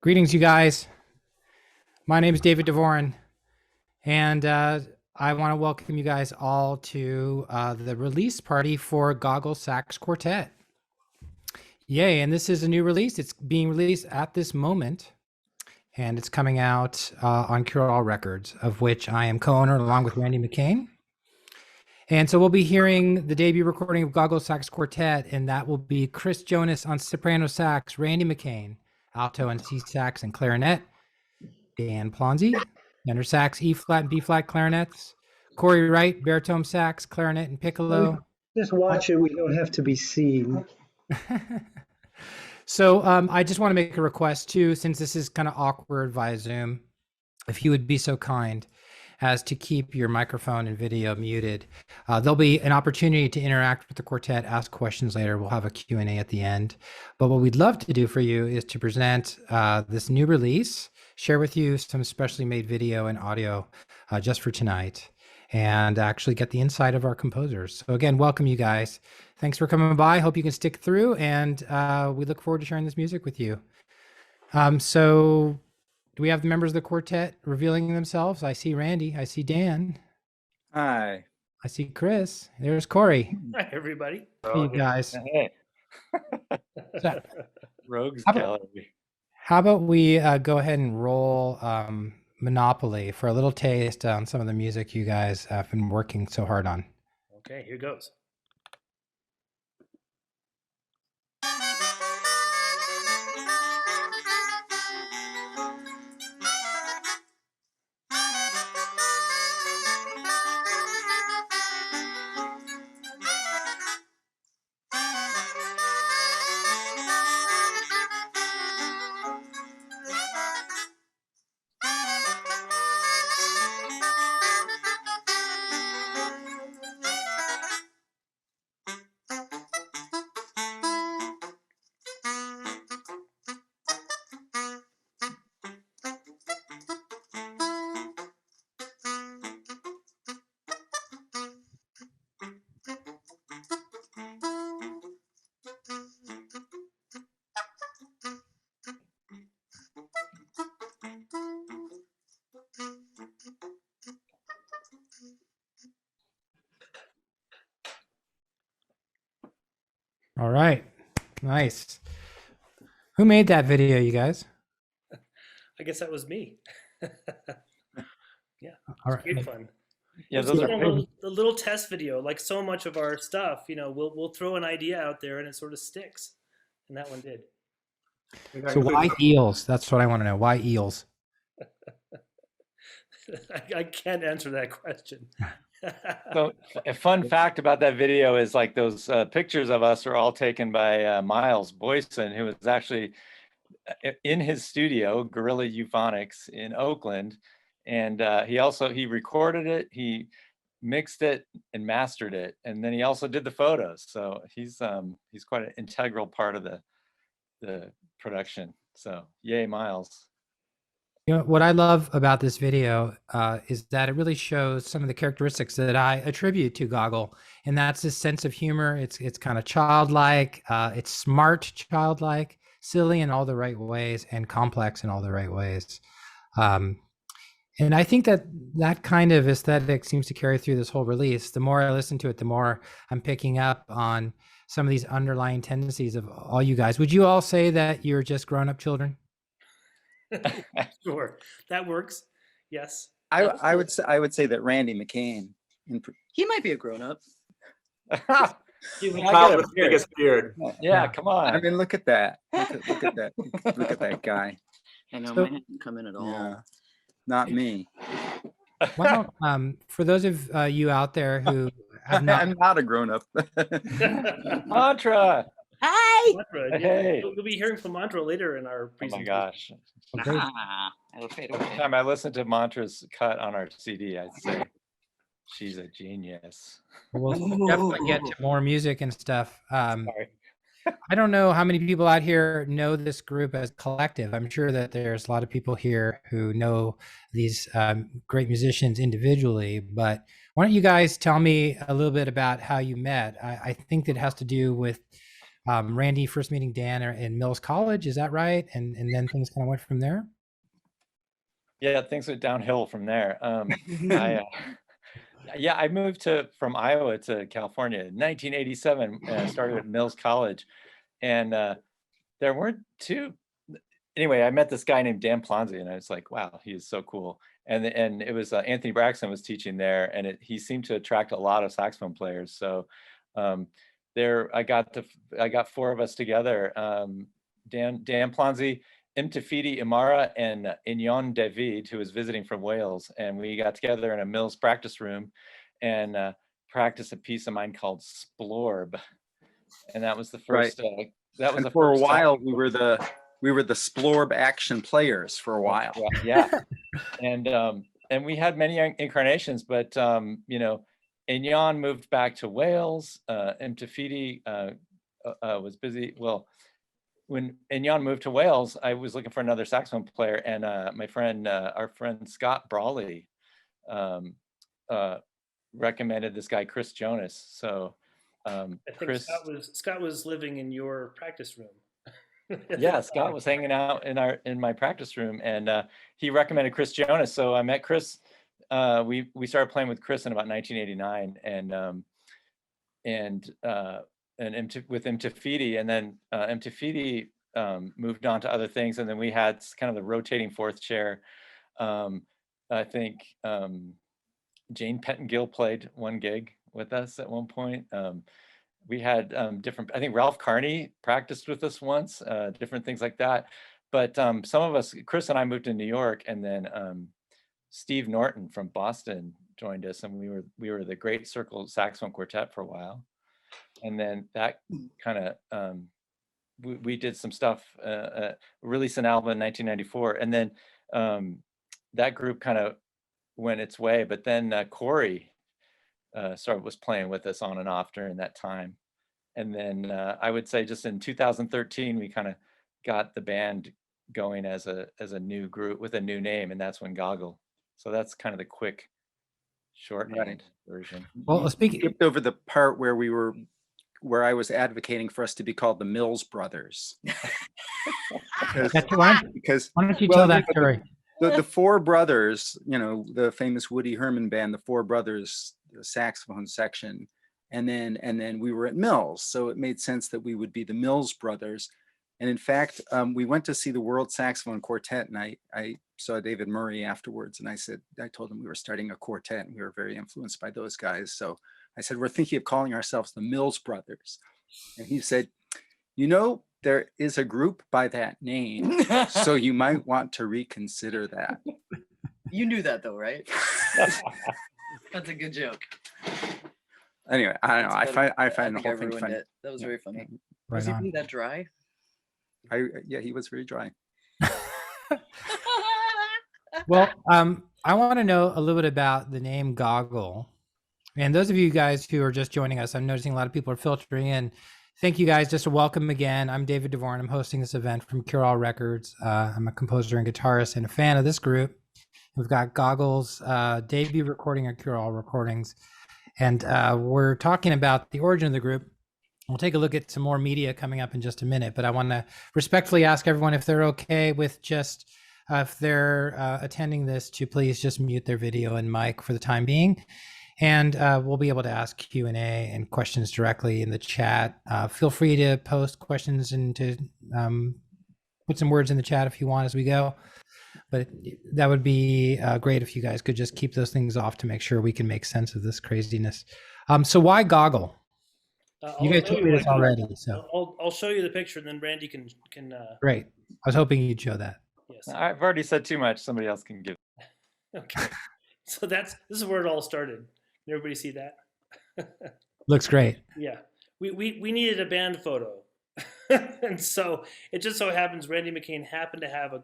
Greetings, you guys. My name is David Dvorin, and I want to welcome you guys all to the release party for Goggle Sax Quartet. Yay, and this is a new release. It's being released at this moment, and it's coming out on Cure-All Records, of which I am co-owner along with Randy McKean. And so we'll be hearing the debut recording of Goggle Sax Quartet, and that will be Chris Jonas on soprano sax, Randy McKean, alto and C sax and clarinet, Dan Plonsey, tenor sax, E flat and B flat clarinets, Cory Wright, baritone sax, clarinet and piccolo. Just watch it. We don't have to be seen. So I just want to make a request too, since this is kind of awkward via Zoom, if you would be so kind as to keep your microphone and video muted. There'll be an opportunity to interact with the quartet, ask questions later. We'll have a Q&A at the end. But what we'd love to do for you is to present this new release, share with you some specially made video and audio just for tonight, and actually get the insight of our composers. So again, welcome you guys. Thanks for coming by. Hope you can stick through, and we look forward to sharing this music with you. So do we have the members of the quartet revealing themselves? I see Randy. I see Dan. Hi. I see Chris. There's Cory. Hi, everybody. Hey, you guys. Hey. So, Rogues how Gallery. how about we go ahead and roll Monopoly for a little taste on some of the music you guys have been working so hard on. Okay, here goes. All right. Nice. Who made that video, you guys? I guess that was me. Yeah, All it's great right. fun. Yeah, It's those a are little test video. Like so much of our stuff, we'll throw an idea out there and it sort of sticks, and that one did. So why eels? That's what I want to know. Why eels? I can't answer that question. So a fun fact about that video is like those pictures of us are all taken by Miles Boyson, who was actually in his studio, Gorilla Euphonics in Oakland. And he recorded it, he mixed it and mastered it. And then he also did the photos. So he's quite an integral part of the production. So yay, Miles. You know, what I love about this video is that it really shows some of the characteristics that I attribute to Goggle, and that's this sense of humor. It's kind of childlike, it's smart, childlike, silly in all the right ways, and complex in all the right ways. And I think that kind of aesthetic seems to carry through this whole release. The more I listen to it, the more I'm picking up on some of these underlying tendencies of all you guys. Would you all say that you're just grown-up children? Sure, that works. Yes. I would say that Randy McKean, he might be a grown up. got a biggest beard. Yeah, come on. I mean, look at that. Look at that. Look at that guy. I know, So- mine didn't come in at all. Yeah, not me. Well, for those of you out there who have not, I'm not a grown up. Mantra. Hi. Mantra, Hey. You'll be hearing from Mantra later in our Oh my presentation. gosh. I'll fade Every away. time I listen to Mantra's cut on our CD, I'd say she's a genius. we'll definitely get to more music and stuff. Sorry. I don't know how many people out here know this group as collective. I'm sure that there's a lot of people here who know these great musicians individually, but why don't you guys tell me a little bit about how you met? I think that has to do with Randy first meeting Dan in Mills College. Is that right? And then things kind of went from there. Yeah, things went downhill from there. I moved from Iowa to California in 1987 and started at Mills College. And there weren't anyway, I met this guy named Dan Plonsey, and I was like, wow, he is so cool. And it was Anthony Braxton was teaching there, and he seemed to attract a lot of saxophone players. So I got four of us together, Dan Plonsey, Imtafidi Imara, and Inyon David, who was visiting from Wales. And we got together in a Mills practice room and practiced a piece of mine called Splorb. And that was the first, for a while, we were the Splorb action players for a while. Yeah. And we had many incarnations, but, Inyon moved back to Wales. Imtafidi was busy. Well, when Inyon moved to Wales, I was looking for another saxophone player, and our friend Scott Brawley recommended this guy Chris Jonas. So I think Scott was living in your practice room. Yeah, Scott was hanging out in my practice room, and he recommended Chris Jonas. So I met Chris. We started playing with Chris in about 1989, with Imtafidi, and then Imtafidi moved on to other things, and then we had kind of the rotating fourth chair. I think Jane Pettengill played one gig with us at one point. We had different, I think Ralph Carney practiced with us once, different things like that. But some of us, Chris and I moved to New York, and then Steve Norton from Boston joined us, and we were the Great Circle Saxophone Quartet for a while. And then that kind of, we did some stuff, released an album in 1994. And then that group kind of went its way, but then Cory was playing with us on and off during that time. And then I would say just in 2013, we kind of got the band going as a new group with a new name, and that's when Goggle. So that's kind of the quick shorthand version. Well, speaking, skipped over the part where I was advocating for us to be called the Mills Brothers. why don't you tell that story? The four brothers, the famous Woody Herman band, the Four Brothers, the saxophone section, and then we were at Mills, so it made sense that we would be the Mills Brothers. And in fact, we went to see the World Saxophone Quartet, and I saw David Murray afterwards, and I told him we were starting a quartet, and we were very influenced by those guys. So I said, we're thinking of calling ourselves the Mills Brothers. And he said, there is a group by that name, so you might want to reconsider that. You knew that though, right? That's a good joke. Anyway, I don't know. I find the whole thing funny. That was very funny. Right Was he on. really that dry? Yeah, he was very dry. Well, I want to know a little bit about the name Goggle. And those of you guys who are just joining us, I'm noticing a lot of people are filtering in. Thank you guys. Just a welcome again. I'm David Dvorin. I'm hosting this event from Cure-All Records. I'm a composer and guitarist and a fan of this group. We've got Goggle's debut recording at Cure-All Recordings. And we're talking about the origin of the group. We'll take a look at some more media coming up in just a minute, but I want to respectfully ask everyone if they're okay with just, if they're attending this, to please just mute their video and mic for the time being. And we'll be able to ask Q&A and questions directly in the chat. Feel free to post questions and to put some words in the chat if you want as we go. But that would be great if you guys could just keep those things off to make sure we can make sense of this craziness. So why Goggle? You guys told me this already, so I'll show you the picture, and then Randy can. Great. I was hoping you'd show that. Yes. I've already said too much. Somebody else can give. Okay. So this is where it all started. Can everybody see that? Looks great. Yeah. We needed a band photo, and so it just so happens Randy McKean happened to have a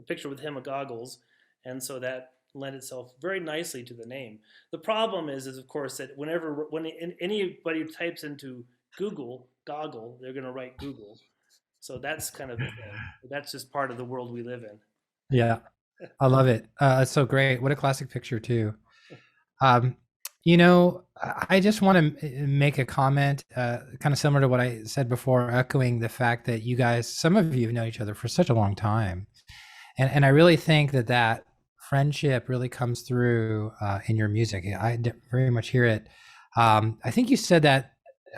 picture with him of Goggles, and so that lent itself very nicely to the name. The problem is of course that when anybody types into Google Goggle, they're going to write Google. So that's kind of the thing. That's just part of the world we live in. Yeah, I love it. It's so great. What a classic picture too. You know, I just want to make a comment, kind of similar to what I said before, echoing the fact that you guys, some of you have known each other for such a long time. And I really think that that friendship really comes through in your music. Very much hear it. I think you said that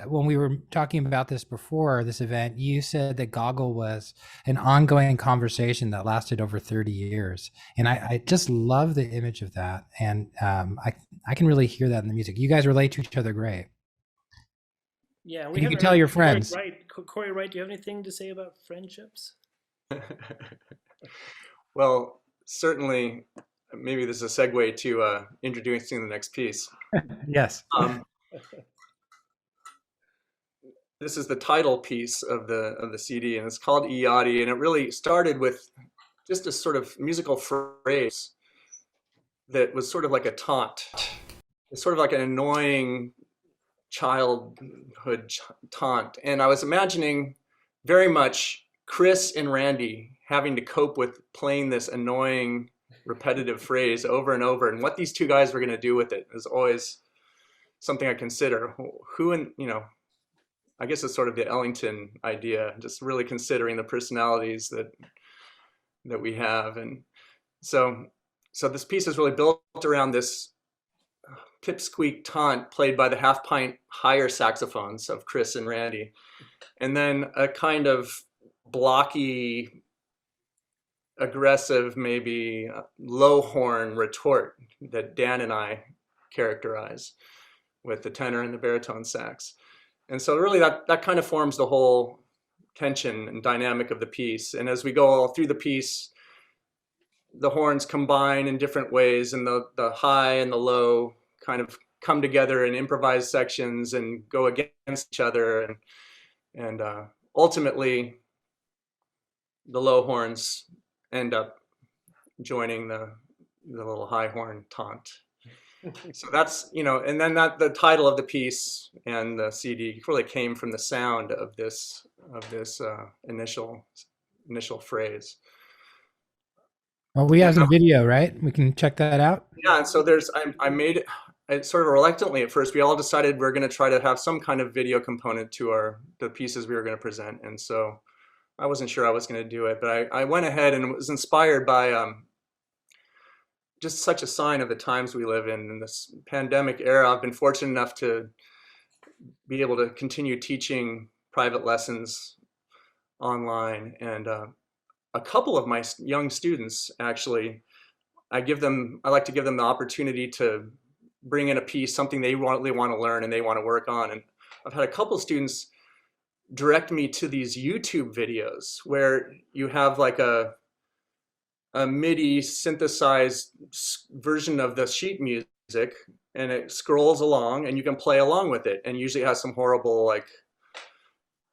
when we were talking about this before this event, you said that Goggle was an ongoing conversation that lasted over 30 years. And I just love the image of that. And I can really hear that in the music. You guys relate to each other great. Yeah, And you can tell your friends. Cory Wright, do you have anything to say about friendships? Well, certainly, maybe this is a segue to introducing the next piece. Yes. This is the title piece of the CD, and it's called Eeyahdi, and it really started with just a sort of musical phrase that was sort of like a taunt. It's sort of like an annoying childhood taunt. And I was imagining very much Chris and Randy having to cope with playing this annoying, repetitive phrase over and over, and what these two guys were going to do with it is always something I consider. I guess it's sort of the Ellington idea, just really considering the personalities that we have. And so this piece is really built around this pipsqueak taunt played by the half-pint higher saxophones of Chris and Randy, and then a kind of blocky, aggressive, maybe low horn retort that Dan and I characterize with the tenor and the baritone sax. And so really that kind of forms the whole tension and dynamic of the piece. And as we go all through the piece, the horns combine in different ways, and the high and the low kind of come together in improvised sections and go against each other. And ultimately, the low horns end up joining the little high horn taunt. So that's, and then the title of the piece and the CD really came from the sound of this initial phrase. Well, we have some video, right? We can check that out. Yeah, and so I made it sort of reluctantly at first. We all decided we're going to try to have some kind of video component to the pieces we were going to present, and so I wasn't sure I was going to do it, but I went ahead and was inspired by just such a sign of the times we live in this pandemic era. I've been fortunate enough to be able to continue teaching private lessons online, and a couple of my young students, actually, I like to give them the opportunity to bring in a piece, something they really want to learn and they want to work on. And I've had a couple of students direct me to these YouTube videos where you have like a MIDI synthesized version of the sheet music, and it scrolls along and you can play along with it, and usually it has some horrible like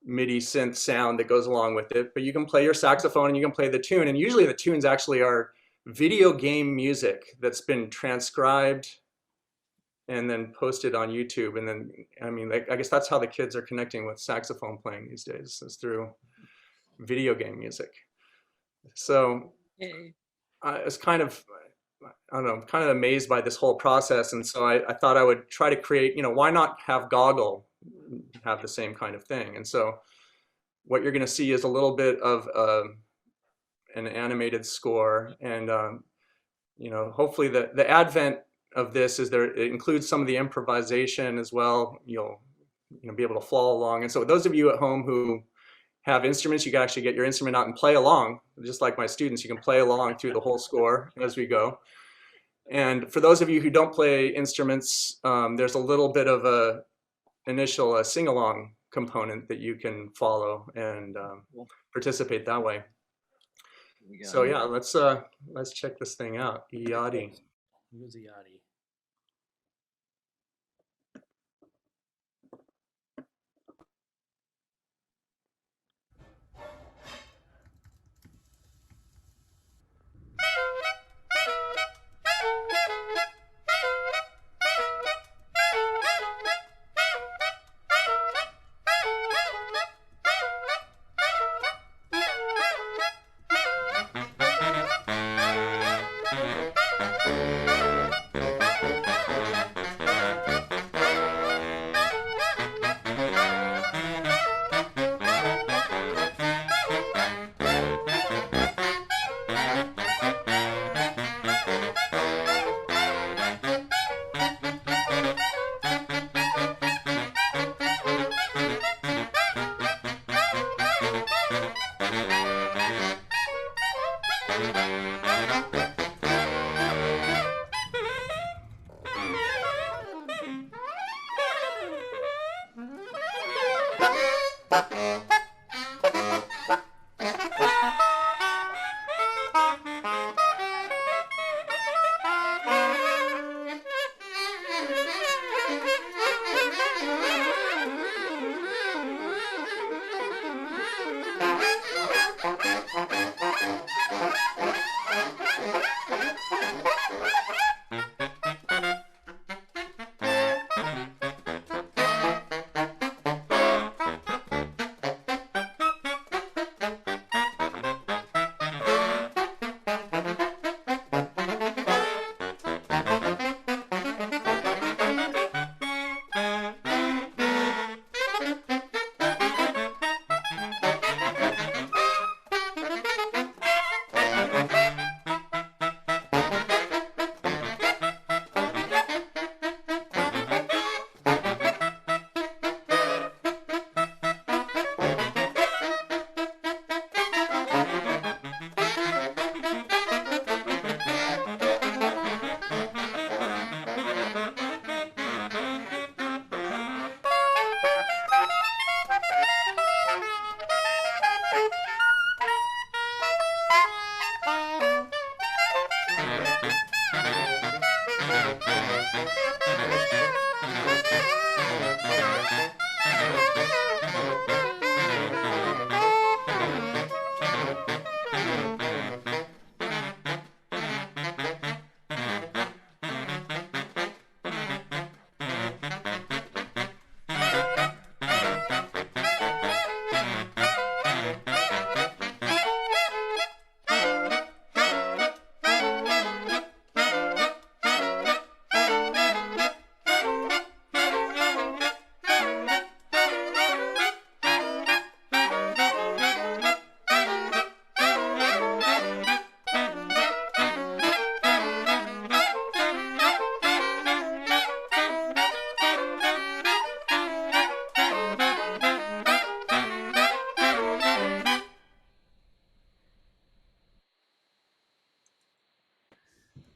MIDI synth sound that goes along with it, but you can play your saxophone and you can play the tune, and usually the tunes actually are video game music that's been transcribed and then posted on YouTube. And then, I guess that's how the kids are connecting with saxophone playing these days, is through video game music. So I was kind of amazed by this whole process. And so I thought I would try to create, why not have Goggle have the same kind of thing? And so what you're going to see is a little bit of an animated score. And, hopefully the advent of this is it includes some of the improvisation as well. You'll be able to follow along. And so those of you at home who have instruments, you can actually get your instrument out and play along. Just like my students, you can play along through the whole score as we go. And for those of you who don't play instruments, there's a little bit of a initial sing-along component that you can follow and participate that way. So yeah, let's check this thing out. Eeyahdi. Here's Eeyahdi.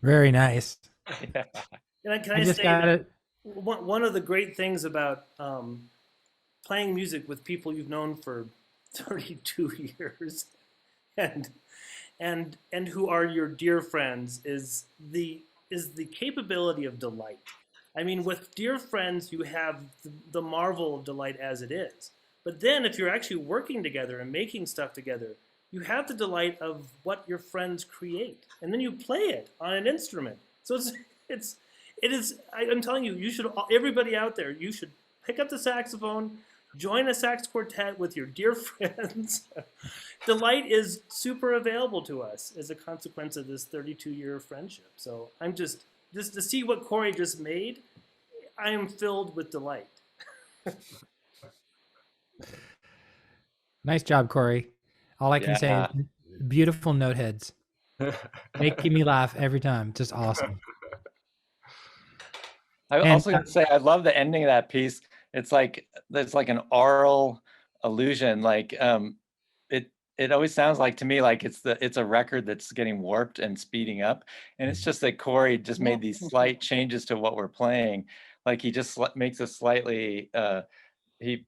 Very nice. Yeah. And can I I just say got that it. one of the great things about playing music with people you've known for 32 years and and who are your dear friends is the capability of delight. I mean, with dear friends, you have the marvel of delight as it is. But then if you're actually working together and making stuff together, you have the delight of what your friends create. And then you play it on an instrument. So I'm telling you, you should, everybody out there, you should pick up the saxophone, join a sax quartet with your dear friends. Delight is super available to us as a consequence of this 32-year friendship. So I'm just to see what Cory just made, I am filled with delight. Nice job, Cory. All I can say Yeah. is beautiful note heads. Making me laugh every time. Just awesome. I And, also gotta say, I love the ending of that piece. It's like an oral illusion. Like it always sounds like to me like it's a record that's getting warped and speeding up. And it's just that Cory just made these slight changes to what we're playing. Like he just makes a slightly he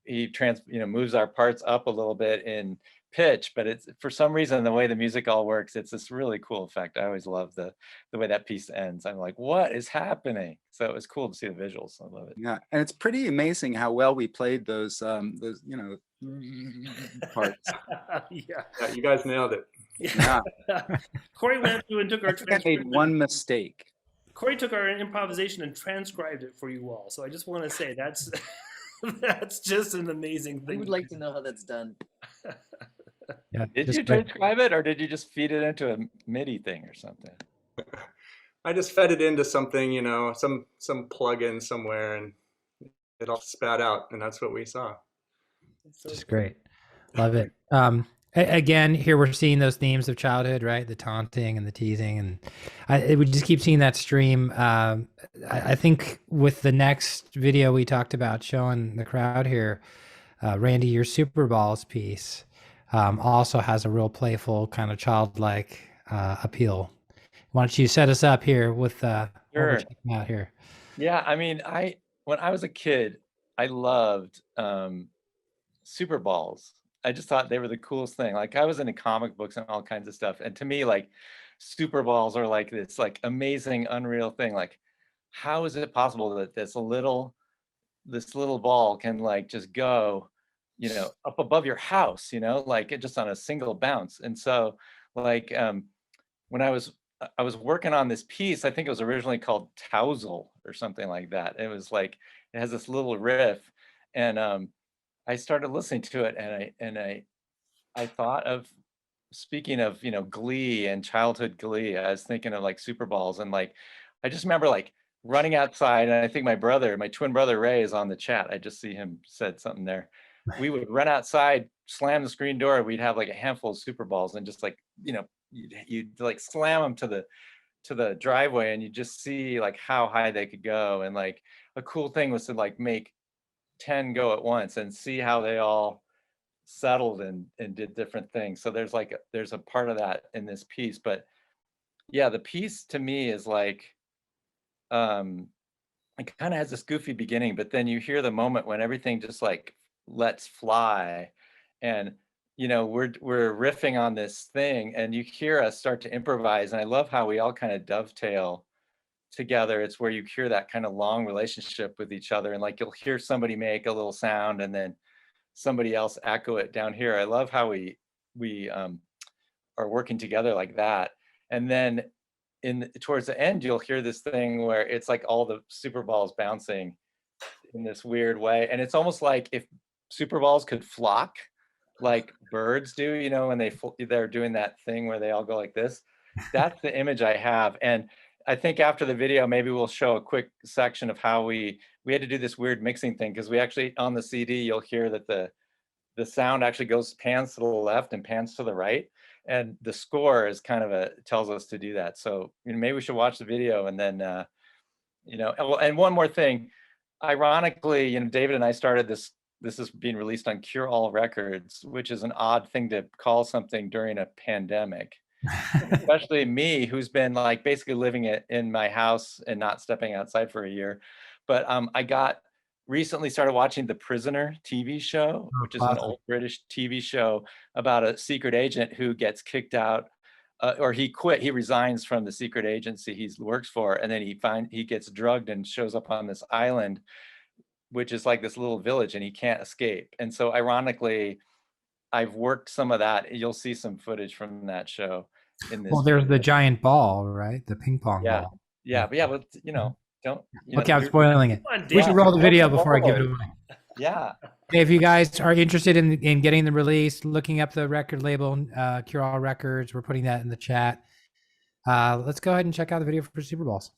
moves our parts up a little bit in pitch, but it's for some reason the way the music all works, it's this really cool effect. I always love the way that piece ends. I'm like, what is happening? So it was cool to see the visuals. I love it. Yeah, and it's pretty amazing how well we played those parts. Yeah. Yeah, you guys nailed it. Yeah. Cory went through and took our I think I made transcription. one mistake. Cory took our improvisation and transcribed it for you all. So I just want to say that's that's just an amazing We thing. would like to know how that's done. yeah, Did just you great. transcribe it, or did you just feed it into a MIDI thing or something? I just fed it into something, some plug-in somewhere, and it all spat out, and that's what we saw. So Just great. Love it. Again, here we're seeing those themes of childhood, right? The taunting and the teasing, and we just keep seeing that stream. I think with the next video we talked about showing the crowd here, Randy, your Super Balls piece also has a real playful kind of childlike appeal. Why don't you set us up here with what we're Sure. checking out here? Yeah, I mean, when I was a kid, I loved super balls. I just thought they were the coolest thing. Like I was into comic books and all kinds of stuff. And to me, like super balls are like this like amazing, unreal thing. Like, how is it possible that this little ball can like just go, you know, up above your house, you know, like it just on a single bounce. And so like when I was working on this piece, I think it was originally called Tousle or something like that. It was like it has this little riff, and I started listening to it, and I thought of, speaking of, you know, Glee and childhood Glee, I was thinking of like Super Balls, and like I just remember like running outside, and I think my twin brother Ray is on the chat. I just see him said something there. We would run outside, slam the screen door, we'd have like a handful of Super Balls, and just like, you know, you'd like slam them to the driveway, and you just see like how high they could go. And like a cool thing was to like make 10 go at once and see how they all settled and did different things. So there's a part of that in this piece. But yeah, the piece to me is like it kind of has this goofy beginning, but then you hear the moment when everything just like lets fly, and you know, we're riffing on this thing, and you hear us start to improvise. And I love how we all kind of dovetail together. It's where you hear that kind of long relationship with each other, and like you'll hear somebody make a little sound and then somebody else echo it down here. I love how we are working together like that. And then towards the end, you'll hear this thing where it's like all the Super Balls bouncing in this weird way, and it's almost like if Super Balls could flock like birds do, you know, when they're doing that thing where they all go like this. That's the image I have. And I think after the video, maybe we'll show a quick section of how we had to do this weird mixing thing, because we actually, on the CD, you'll hear that the sound actually pans to the left and pans to the right, and the score is kind of tells us to do that. So, you know, maybe we should watch the video, and then you know, and one more thing, ironically, you know, David and I started this is being released on Cure All Records, which is an odd thing to call something during a pandemic. Especially me, who's been like basically living in my house and not stepping outside for a year. But I recently started watching The Prisoner TV show, which is an old British TV show about a secret agent who gets kicked out, or he resigns from the secret agency he works for, and then he gets drugged and shows up on this island, which is like this little village, and he can't escape. And so ironically, I've worked some of that. You'll see some footage from that show in this. Well, there's the giant ball, right? The ping pong ball. Yeah, but you know, don't. Okay, I'm spoiling it. We should roll the video before I give it away. Yeah. Okay, if you guys are interested in getting the release, looking up the record label, Cure All Records, we're putting that in the chat. Let's go ahead and check out the video for Super Balls.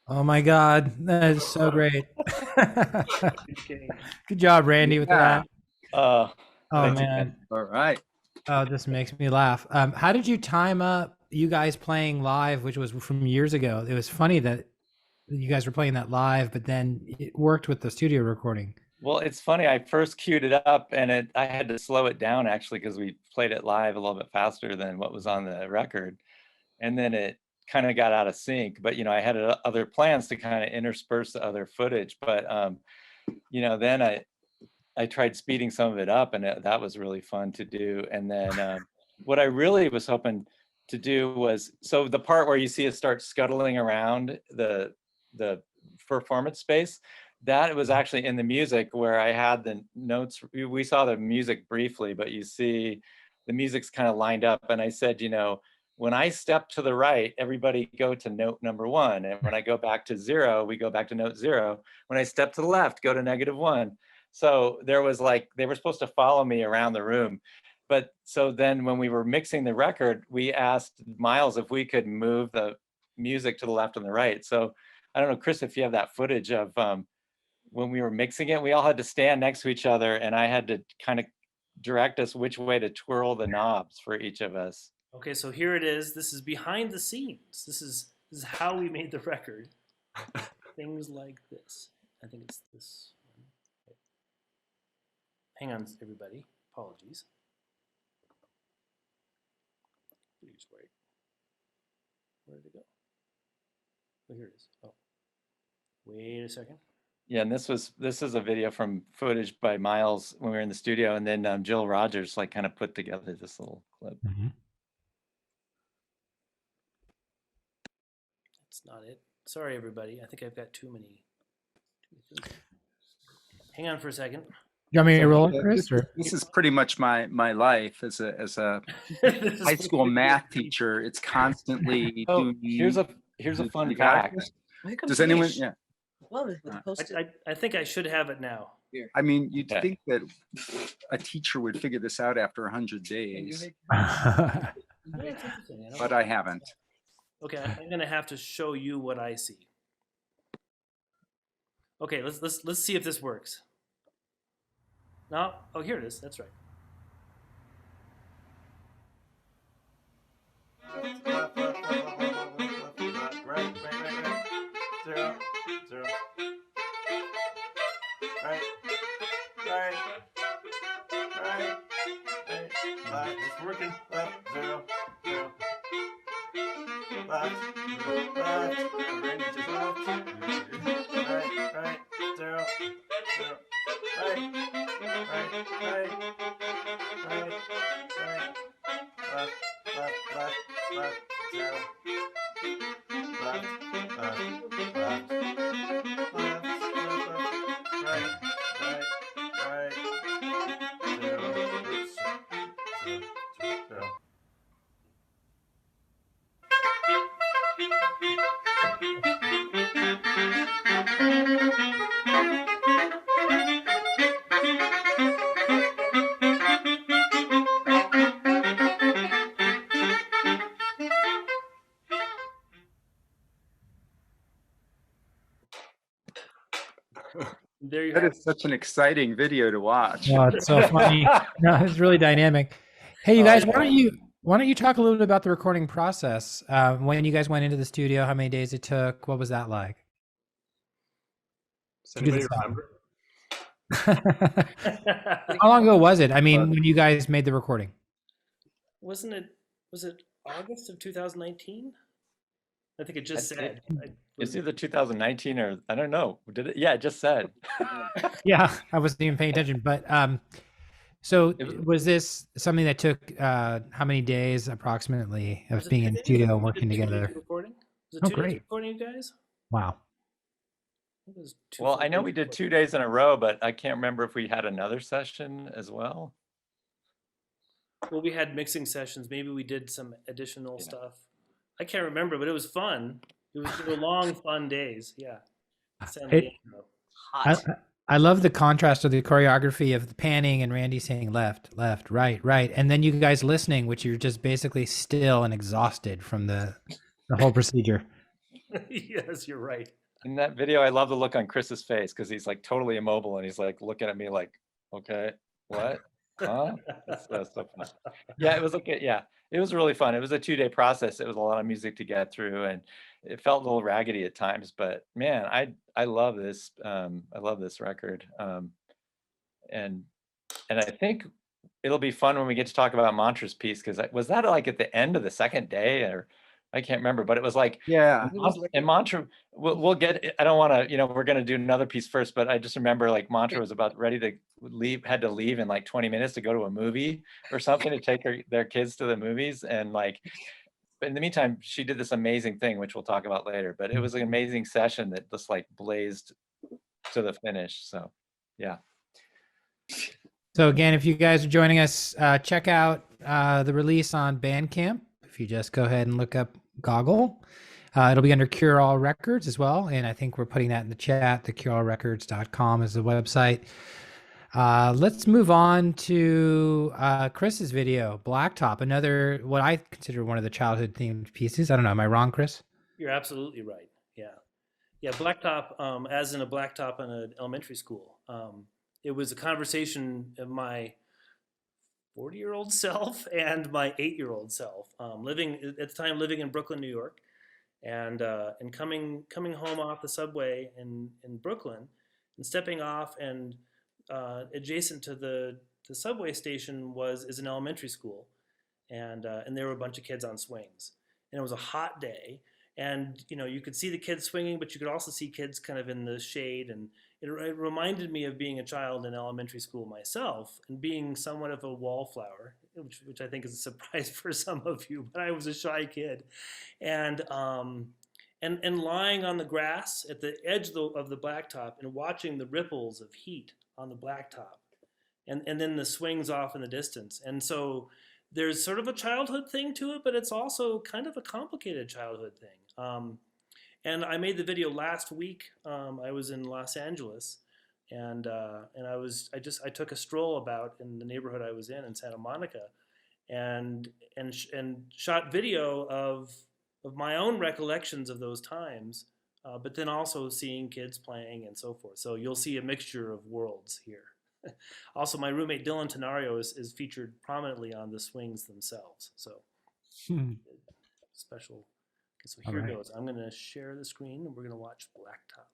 Oh my God, that is so great. Good job, Randy, with that. Uh, Oh thank you, man. All right. Oh, this makes me laugh. How did you time up you guys playing live, which was from years ago? It was funny that you guys were playing that live, but then it worked with the studio recording. Well, it's funny. I first queued it up and I had to slow it down actually because we played it live a little bit faster than what was on the record. And then it kind of got out of sync, but I had other plans to kind of intersperse the other footage. But then I tried speeding some of it up, and that was really fun to do. And then what I really was hoping to do was, so the part where you see it start scuttling around the performance space, that was actually in the music where I had the notes. We saw the music briefly, but you see the music's kind of lined up. And I said, when I step to the right, everybody go to note number 1. And when I go back to 0, we go back to note 0. When I step to the left, go to -1. So there was they were supposed to follow me around the room. But so then when we were mixing the record, we asked Miles if we could move the music to the left and the right. So I don't know, Chris, if you have that footage of when we were mixing it, we all had to stand next to each other, and I had to kind of direct us which way to twirl the knobs for each of us. Okay, so here it is. This is behind the scenes. This is how we made the record. Things like this. I think it's this one. Hang on, everybody. Apologies. Please wait. Where did it go? Oh, here it is. Oh, wait a second. Yeah, and this is a video from footage by Miles when we were in the studio, and then Jill Rogers kind of put together this little clip. Mm-hmm. That's not it. Sorry, everybody. I think I've got too many things. Hang on for a second. You want me to roll it, Chris? This is pretty much my life as a high school math teacher. It's constantly doing. Here's a fun fact. Does anyone? Yeah. Love it with the post-it. I think I should have it now. I mean, you'd think that a teacher would figure this out after 100 days, but I haven't. Okay, I'm gonna have to show you what I see. Okay, let's see if this works. No, oh, here it is. That's right. Right. 0, 0. Right. It's working. Left, 0, 0. Left. Randy just left. Right. 0, 0. Right. Left. 0. There you That have is such an exciting video to watch. Oh, it's so funny. No, it's really dynamic. Hey, you guys, why don't you talk a little bit about the recording process? When you guys went into the studio, how many days it took? What was that like? Does anybody remember? How long ago was it? I mean, when you guys made the recording? Was it August of 2019? I think it just said. It's either 2019 or I don't know. Did it? Yeah, it just said. Yeah, I wasn't even paying attention. But so It was- was this something that took how many days approximately of Was it being 2 in days? studio and We working did 2 days together? recording? Was it Oh, 2 days great. recording, you guys? Wow. It was 2 Well, full I know days we did recording. 2 days in a row, but I can't remember if we had another session as well. Well, we had mixing sessions. Maybe we did some additional Yeah. stuff. I can't remember, but it was fun. They were long, fun days. Yeah. San It- Diego. I, Hot. I love the contrast of the choreography of the panning and Randy saying left, left, right, right, and then you guys listening, which you're just basically still and exhausted from the whole procedure. Yes, you're right. In that video, I love the look on Chris's face because he's like totally immobile and he's like looking at me like, okay, what? Huh? That's so fun. Yeah, it was okay. Yeah, it was really fun. It was a 2-day process. It was a lot of music to get through, and it felt a little raggedy at times. But man, I love this. I love this record. And I think it'll be fun when we get to talk about Mantra's piece because was that like at the end of the second day or I can't remember, but it was like Yeah. and Mantra. We'll get. I don't want to. You know, we're gonna do another piece first, but I just remember like Mantra was about ready to leave, had to leave in like 20 minutes to go to a movie or something to take their kids to the movies, and like. But in the meantime, she did this amazing thing, which we'll talk about later. But it was an amazing session that just like blazed to the finish. So, yeah. So again, if you guys are joining us, check out the release on Bandcamp. If you just go ahead and look up Goggle, it'll be under Cure All Records as well. And I think we're putting that in the chat. The cureallrecords.com is the website. Let's move on to Chris's video, Blacktop, another what I consider one of the childhood themed pieces. I don't know. Am I wrong, Chris? You're absolutely right. Yeah. Yeah, Blacktop, as in a blacktop in an elementary school. It was a conversation of my 40-year-old self and my 8-year-old self, living at the time living in Brooklyn, New York, and coming home off the subway in Brooklyn, and stepping off, and adjacent to the subway station is an elementary school, and there were a bunch of kids on swings, and it was a hot day, and you could see the kids swinging, but you could also see kids kind of in the shade, and it reminded me of being a child in elementary school myself and being somewhat of a wallflower, which I think is a surprise for some of you, but I was a shy kid, and lying on the grass at the edge of the blacktop and watching the ripples of heat on the blacktop, and then the swings off in the distance. And so there's sort of a childhood thing to it, but it's also kind of a complicated childhood thing. And I made the video last week. I was in Los Angeles, and I took a stroll about in the neighborhood I was in Santa Monica, and shot video of my own recollections of those times, but then also seeing kids playing and so forth. So you'll see a mixture of worlds here. Also, my roommate Dylan Tenario is featured prominently on the swings themselves. So special. Okay, so here goes. I'm going to share the screen and we're going to watch Blacktop.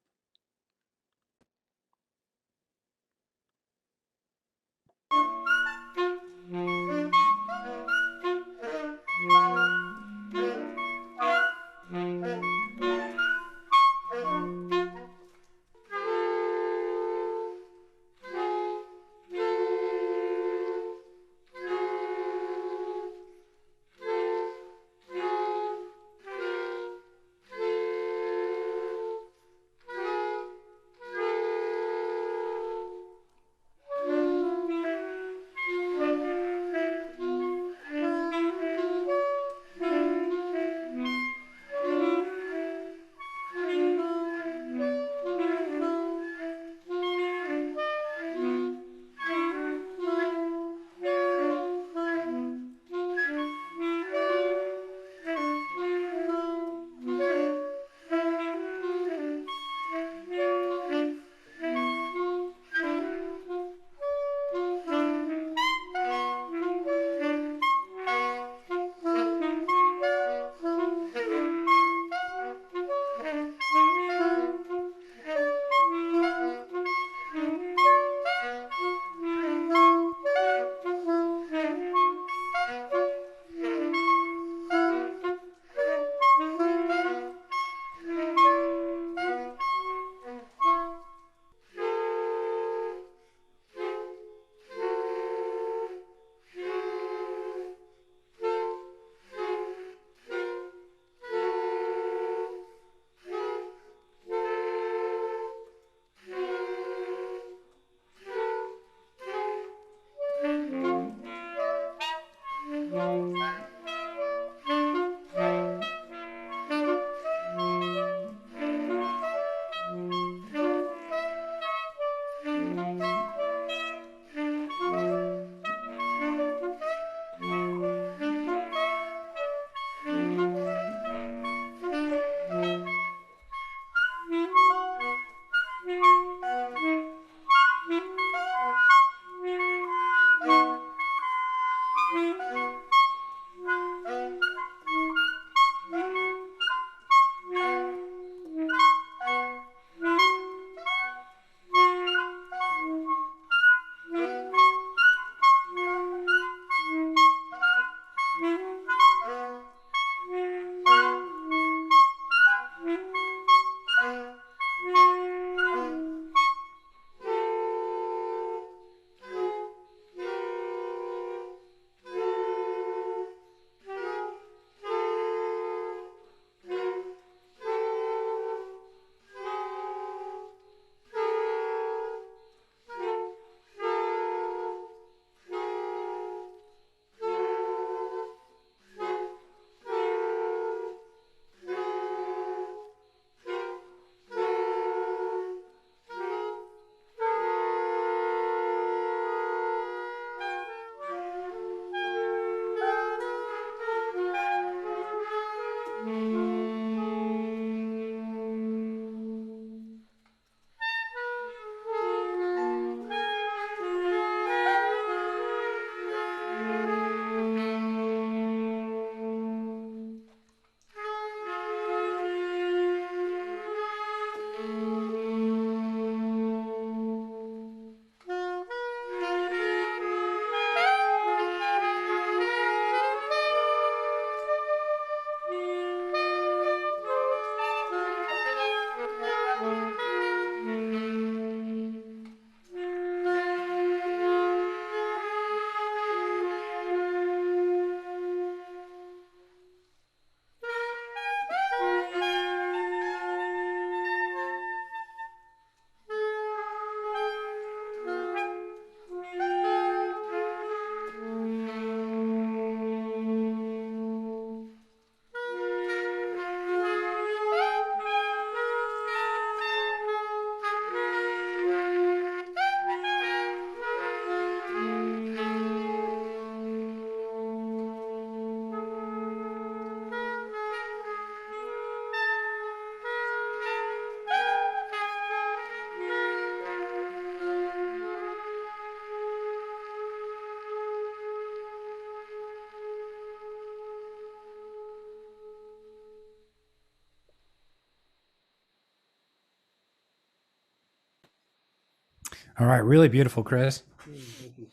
All right, really beautiful, Chris. Thank you.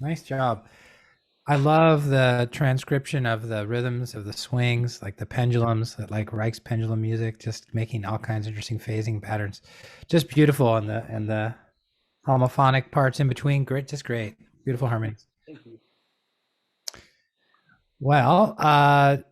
Nice job. I love the transcription of the rhythms of the swings, like the pendulums, that like Reich's pendulum music, just making all kinds of interesting phasing patterns. Just beautiful, and the homophonic parts in between, great, just great. Beautiful harmonies. Thank you. Well,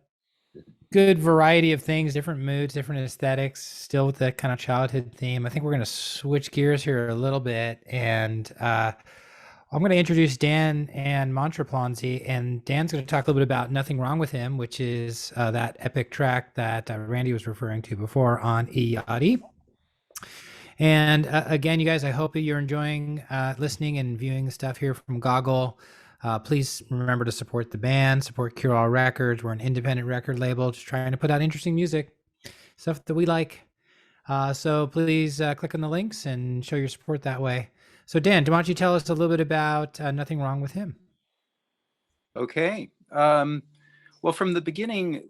good variety of things, different moods, different aesthetics, still with that kind of childhood theme. I think we're going to switch gears here a little bit, and I'm going to introduce Dan and Mantra Plonsey, and Dan's going to talk a little bit about Nothing Wrong with Him, which is that epic track that Randy was referring to before on Eeyahdi. And again, you guys, I hope that you're enjoying listening and viewing the stuff here from Goggle. Please remember to support the band, support Cure All Records. We're an independent record label, just trying to put out interesting music, stuff that we like. So please click on the links and show your support that way. So Dan, why don't you tell us a little bit about Nothing Wrong with Him? Okay. Well, from the beginning,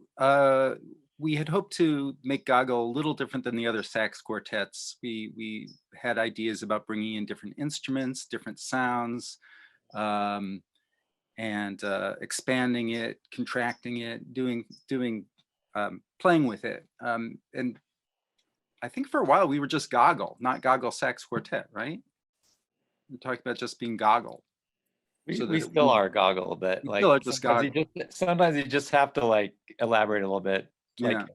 we had hoped to make Goggle a little different than the other sax quartets. We had ideas about bringing in different instruments, different sounds, and expanding it, contracting it, playing with it. And I think for a while we were just Goggle, not Goggle Sax Quartet, right? We talked about just being Goggle. We still are Goggle, but like still are just sometimes you just have to like elaborate a little bit. Like,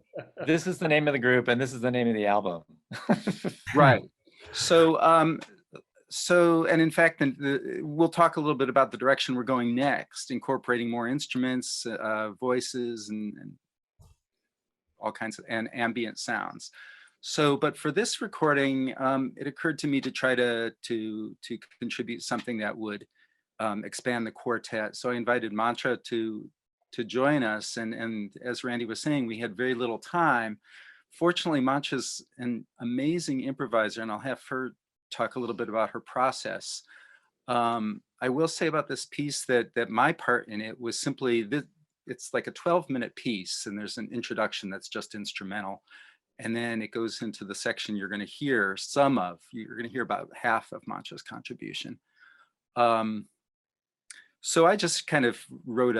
this is the name of the group and this is the name of the album. Right. So and in fact, we'll talk a little bit about the direction we're going next, incorporating more instruments, voices, and all kinds of ambient sounds. So, but for this recording, it occurred to me to try to contribute something that would expand the quartet. So I invited Mantra to join us, and as Randy was saying, we had very little time. Fortunately, Mantra's an amazing improviser, and I'll have her talk a little bit about her process. I will say about this piece that my part in it was simply that it's like a 12-minute piece, and there's an introduction that's just instrumental. And then it goes into the section you're going to hear you're going to hear about half of Mantra's contribution. So I just kind of wrote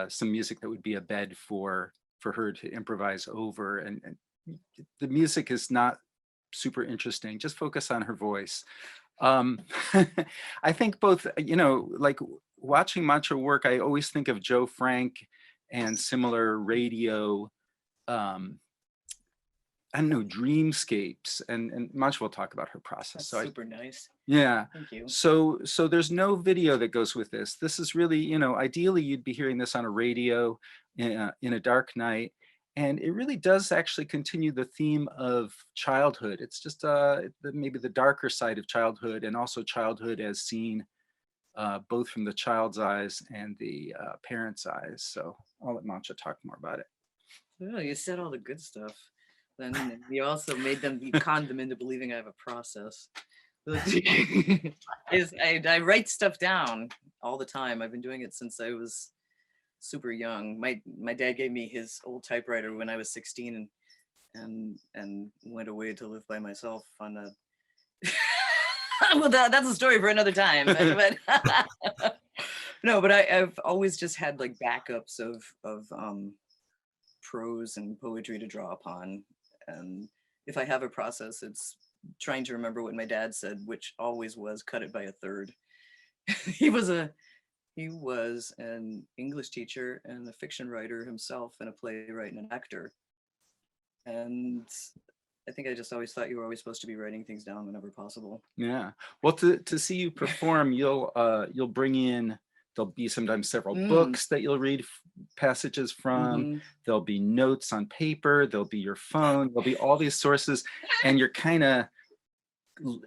some music that would be a bed for her to improvise over. And the music is not super interesting, just focus on her voice. I think both, like watching Mantra work, I always think of Joe Frank and similar radio, I don't know, dreamscapes, and Mantra will talk about her process. That's super nice. Yeah. Thank you. So there's no video that goes with this. This is really, ideally you'd be hearing this on a radio in a dark night. And it really does actually continue the theme of childhood. It's just maybe the darker side of childhood, and also childhood as seen both from the child's eyes and the parent's eyes. So I'll let Mantra talk more about it. Oh, you said all the good stuff. Then you also you conned them into believing I have a process. I write stuff down all the time. I've been doing it since I was super young. My dad gave me his old typewriter when I was 16 and went away to live by myself on a well, that's a story for another time. But no, but I've always just had like backups of prose and poetry to draw upon. And if I have a process, it's trying to remember what my dad said, which always was cut it by a third. He was an English teacher and a fiction writer himself, and a playwright and an actor. And I think I just always thought you were always supposed to be writing things down whenever possible. Yeah. Well, to see you perform, you'll bring in, there'll be sometimes several books that you'll read passages from. There'll be notes on paper. There'll be your phone. There'll be all these sources, and you're kind of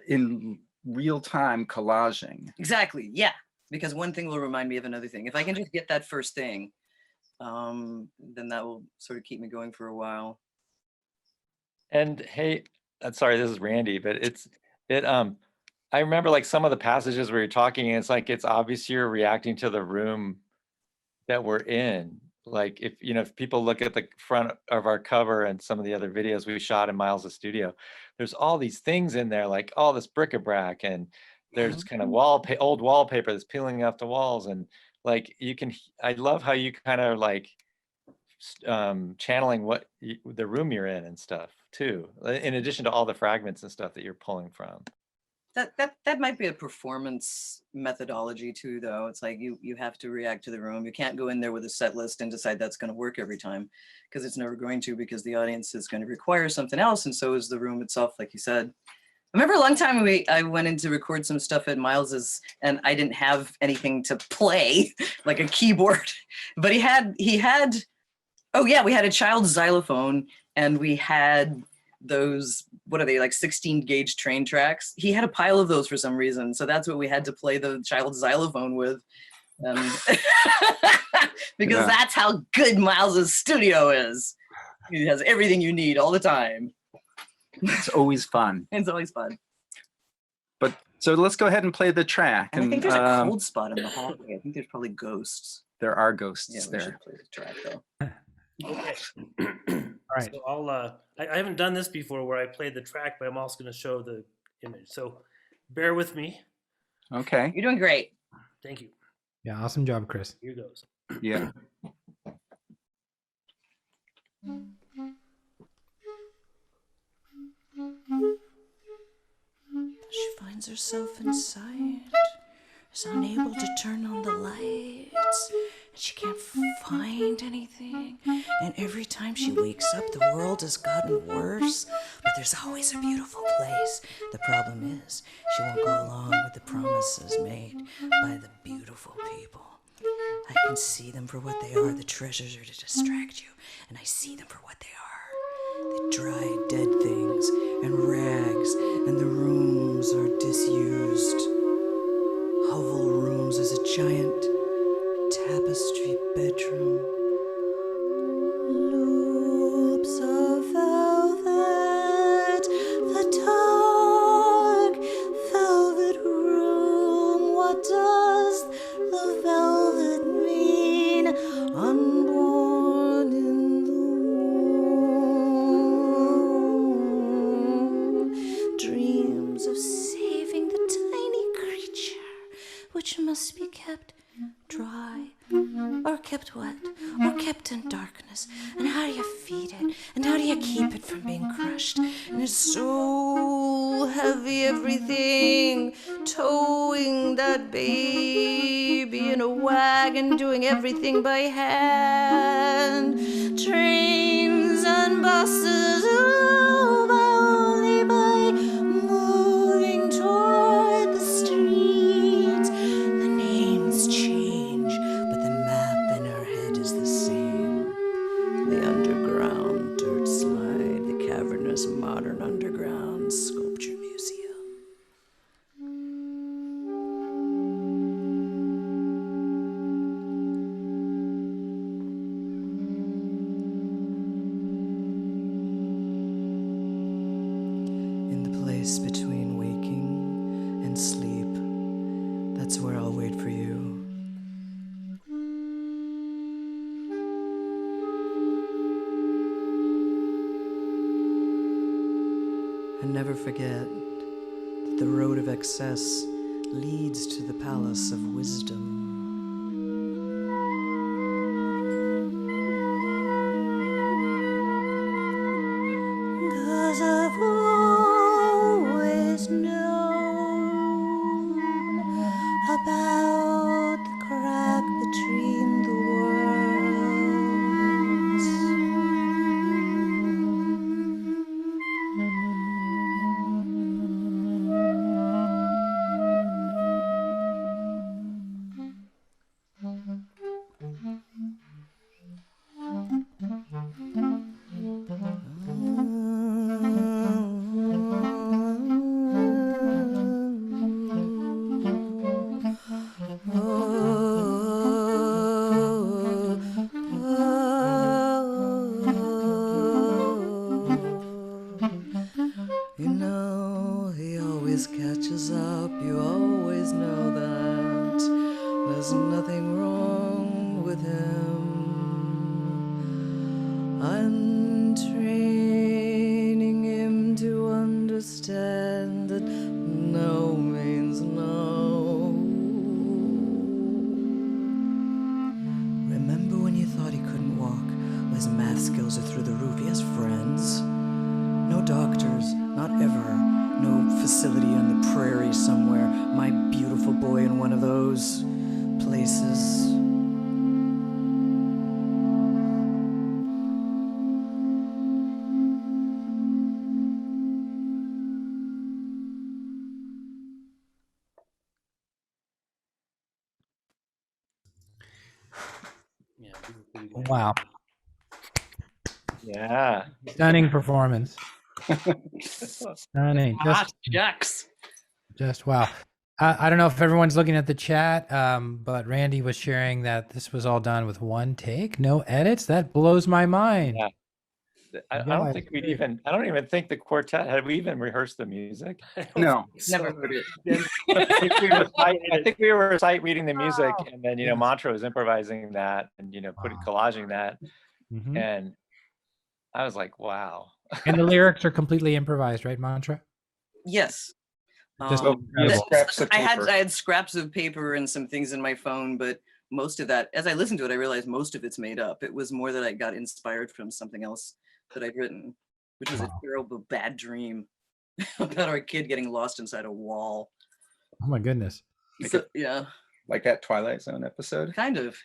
in real time collaging. Exactly. Yeah. Because one thing will remind me of another thing. If I can just get that first thing, then that will sort of keep me going for a while. And hey, sorry, this is Randy, but I remember like some of the passages where you're talking, and it's like, it's obvious you're reacting to the room that we're in. Like if people look at the front of our cover and some of the other videos we shot in Miles' studio, there's all these things in there, like all this bric-a-brac and there's kind of old wallpaper that's peeling off the walls, and like I love how you kind of like channeling the room you're in and stuff too, in addition to all the fragments and stuff that you're pulling from. That might be a performance methodology too, though. It's like you have to react to the room. You can't go in there with a set list and decide that's going to work every time, because it's never going to, because the audience is going to require something else, and so is the room itself, like you said. I remember a long time I went in to record some stuff at Miles's, and I didn't have anything to play, like a keyboard, but he had, oh yeah, we had a child xylophone, and we had those, what are they, like 16 gauge train tracks. He had a pile of those for some reason, so that's what we had to play the child xylophone with. Because that's how good Miles's studio is. He has everything you need all the time. It's always fun. It's always fun. But so let's go ahead and play the track. And I think there's a cold spot in the hallway. I think there's probably ghosts. There are ghosts Yeah, we there. should play the track though. Okay. All right. So I'll I haven't done this before where I play the track, but I'm also going to show the image. So bear with me. Okay. You're doing great. Thank you. Yeah, awesome job, Chris. Here goes. Yeah. She finds herself inside, is unable to turn on the lights, and she can't find anything. And every time she wakes up, the world has gotten worse, but there's always a beautiful place. The problem is, she won't go along with the promises made by the beautiful people. I can see them for what they are. The treasures are to distract you, and I see them for what they are. The dry, dead things and rags, and the rooms are disused. Hovel Rooms is a giant tapestry bedroom. Loops of velvet, the dark velvet room. What does the velvet mean? Unborn in the womb. Dreams of saving the tiny creature, which must be kept dry, or kept wet, or kept in darkness. And how do you feed it? And how do you keep it from being crushed? And it's so heavy, everything, towing that baby in a wagon, doing everything by hand. Trains and buses, oh, only by moving toward the streets. The names change, but the map in our head is the same. The underground dirt slide, the cavernous modern underground sculpture museum. In the place between waking and sleep, that's where I'll wait for you. And never forget that the road of excess leads to the palace of wisdom. 'Cause I've always known about the crack between the worlds. You know, he always catches up, you always know that. There's nothing wrong with him. I'm training him to understand that no means no. one of those places. Yeah, these are pretty good. Wow. Yeah. Stunning performance. Stunning. Shucks. Just wow. I don't know if everyone's looking at the chat, but Randy was sharing that this was all done with one take, no edits. That blows my mind. Yeah. I don't think I don't even think the quartet, had we even rehearsed the music? No. Never heard it. I think we were sight reading the music, and then, you know, Mantra was improvising that and, you know, collaging that. Mhm. And I was like, wow. And the lyrics are completely improvised, right, Mantra? Yes. Just scraps of I paper. had scraps of paper and some things in my phone, but most of that, as I listened to it, I realized most of it's made up. It was more that I got inspired from something else that I'd written, which was a terrible bad dream about our kid getting lost inside a wall. Oh my goodness. So, yeah, Like that Twilight Zone episode. kind of.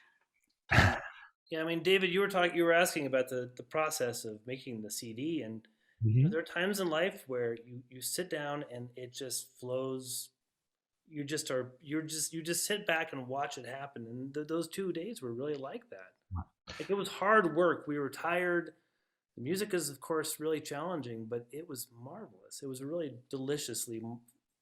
Yeah, I mean, David, you were asking about the process of making the CD, and Mhm. there are times in life where you sit down and it just flows. You just sit back and watch it happen, and those 2 days were really like that. Like, it was hard work. We were tired. The music is, of course, really challenging, but it was marvelous. It was a really deliciously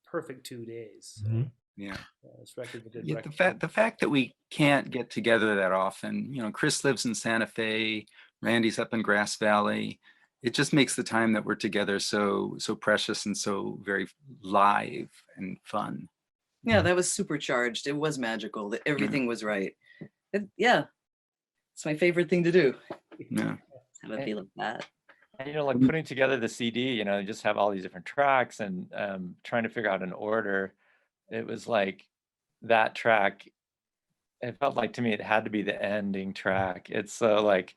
perfect 2 days. So, Mhm. Yeah. this record's a good Yeah, record. the fact that we can't get together that often, you know, Chris lives in Santa Fe, Randy's up in Grass Valley. It just makes the time that we're together so precious and so very live and fun. Yeah, that was supercharged. It was magical. Everything was right. Yeah, it's my favorite thing to do. Yeah. Have a feel of that. And, you know, like putting together the CD, you know, you just have all these different tracks and trying to figure out an order. It was like that track, it felt like to me it had to be the ending track. It's so like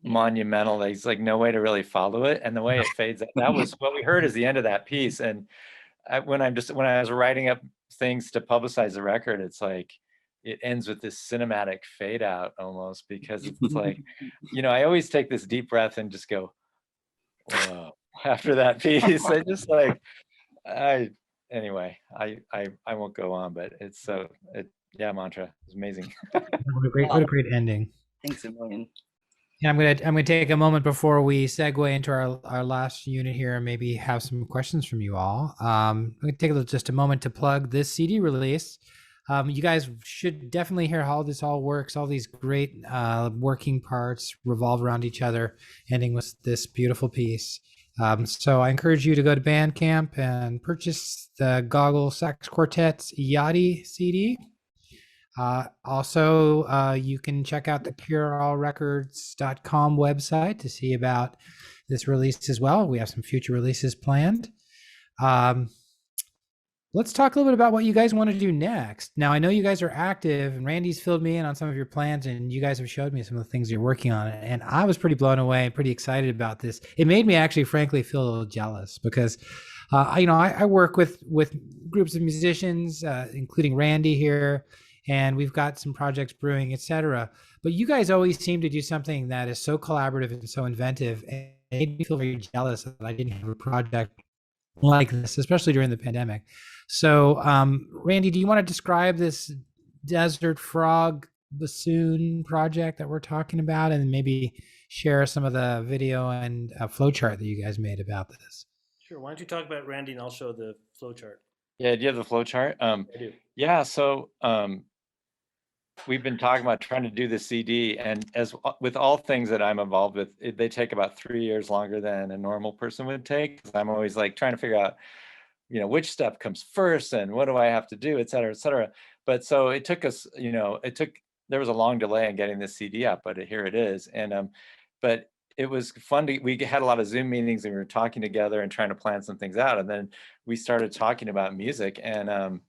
monumental. There's like no way to really follow it. And the way it fades, that was what we heard is the end of that piece. And when I was writing up things to publicize the record, it's like it ends with this cinematic fade out almost, because it's like, you know, I always take this deep breath and just go, whoa, after that piece. I just like, anyway, I won't go on, but it's yeah, Mantra is amazing. What a great ending. Thanks a million. Yeah, I'm gonna take a moment before we segue into our last unit here and maybe have some questions from you all. I'm gonna take just a moment to plug this CD release. You guys should definitely hear how this all works. All these great working parts revolve around each other, ending with this beautiful piece. So I encourage you to go to Bandcamp and purchase the Goggle Sax Quartet's Eeyahdi CD. Also, you can check out the CureAllRecords.com website to see about this release as well. We have some future releases planned. Let's talk a little bit about what you guys want to do next. Now, I know you guys are active, and Randy's filled me in on some of your plans, and you guys have showed me some of the things you're working on. And I was pretty blown away and pretty excited about this. It made me actually, frankly, feel a little jealous because, I work with groups of musicians, including Randy here, and we've got some projects brewing, etc. But you guys always seem to do something that is so collaborative and so inventive, and it made me feel very jealous that I didn't have a project like this, especially during the pandemic. So, Randy, do you want to describe this Desert Frog bassoon project that we're talking about, and maybe share some of the video and flowchart that you guys made about this? Sure. Why don't you talk about Randy, and I'll show the flowchart. Yeah, do you have the flowchart? I do. Yeah, so we've been talking about trying to do the CD, and as with all things that I'm involved with, they take about 3 years longer than a normal person would take. 'Cause I'm always like trying to figure out, you know, which step comes first and what do I have to do, et cetera, et cetera. But so it took us, you know, there was a long delay in getting this CD up, but here it is. And but it was fun we had a lot of Zoom meetings, and we were talking together and trying to plan some things out. And then we started talking about music, and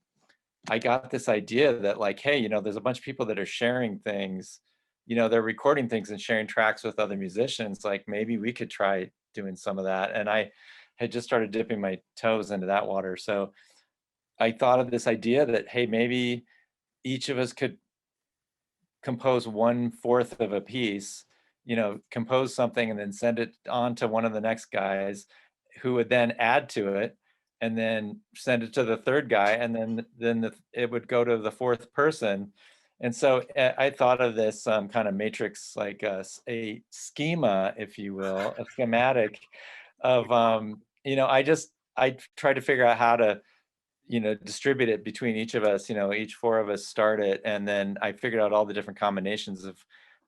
I got this idea that, like, hey, you know, there's a bunch of people that are sharing things, you know, they're recording things and sharing tracks with other musicians. Like, maybe we could try doing some of that. And I had just started dipping my toes into that water. So I thought of this idea that, hey, maybe each of us could compose 1/4 of a piece, compose something and then send it on to one of the next guys who would then add to it and then send it to the third guy. And then it would go to the fourth person. And so I thought of this kind of matrix, like a schema, if you will, a schematic of, I tried to figure out how to, distribute it between each of us, each 4 of us start it. And then I figured out all the different combinations of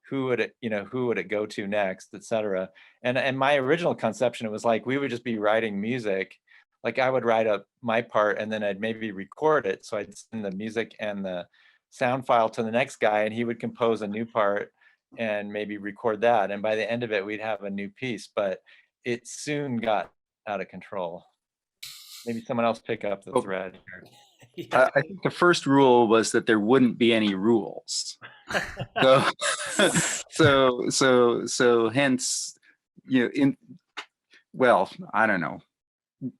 who would it go to next, et cetera. And my original conception, it was like, we would just be writing music. Like I would write up my part and then I'd maybe record it. So I'd send the music and the sound file to the next guy and he would compose a new part and maybe record that. And by the end of it, we'd have a new piece, but it soon got out of control. Maybe someone else pick up the thread here. I think the first rule was that there wouldn't be any rules. So hence, I don't know.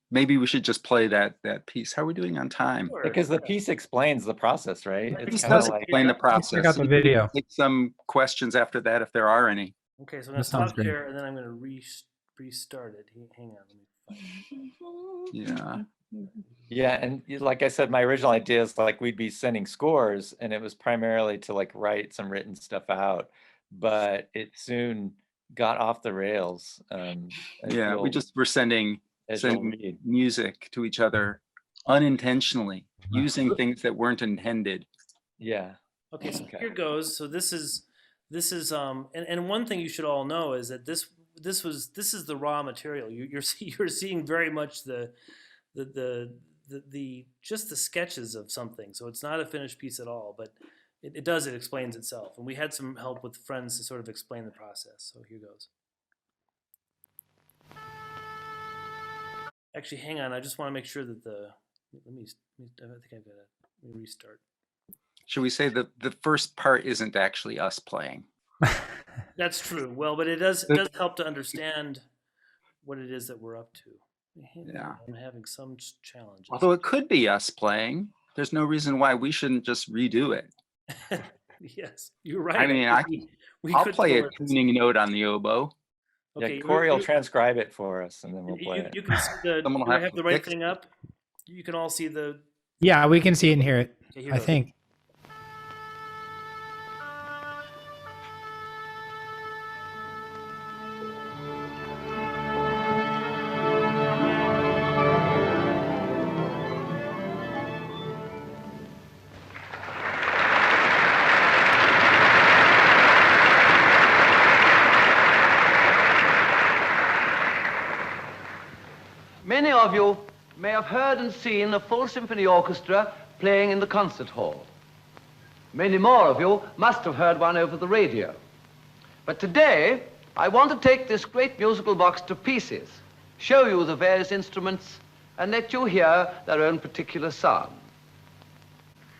Maybe we should just play that piece. How are we doing on time? Because the piece explains the process, right? The piece does explain the process. Check out the video. Take some questions after that if there are any. Okay, so I'm going to stop here and then I'm going to restart it. Hang on. Let me Yeah. Yeah, and like I said, my original idea is like we'd be sending scores, and it was primarily to like write some written stuff out, but it soon got off the rails. Yeah, we just were sending music to each other unintentionally, using things that weren't intended. Yeah. Okay, so here goes. So this is and one thing you should all know is that this is the raw material. You're seeing very much the just the sketches of something. So it's not a finished piece at all, but it explains itself. And we had some help with friends to sort of explain the process. So here goes. Actually, hang on. I just want to make sure that I think I've got to restart. Should we say the first part isn't actually us playing? That's true. Well, but it does help to understand what it is that we're up to. Yeah. I'm having some challenges. Although it could be us playing. There's no reason why we shouldn't just redo it. Yes, you're right. I mean, I'll play a tuning note on the oboe. Okay, yeah, Cory will transcribe it for us, and then we'll play it. You can see do I have the right thing up? You can all see the... Yeah, we can see it and hear it, okay, I think. Many of you may have heard and seen a full symphony orchestra playing in the concert hall. Many more of you must have heard one over the radio. But today, I want to take this great musical box to pieces, show you the various instruments, and let you hear their own particular sound.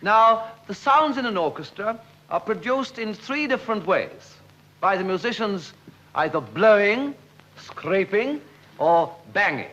Now, the sounds in an orchestra are produced in 3 different ways, by the musicians either blowing, scraping, or banging.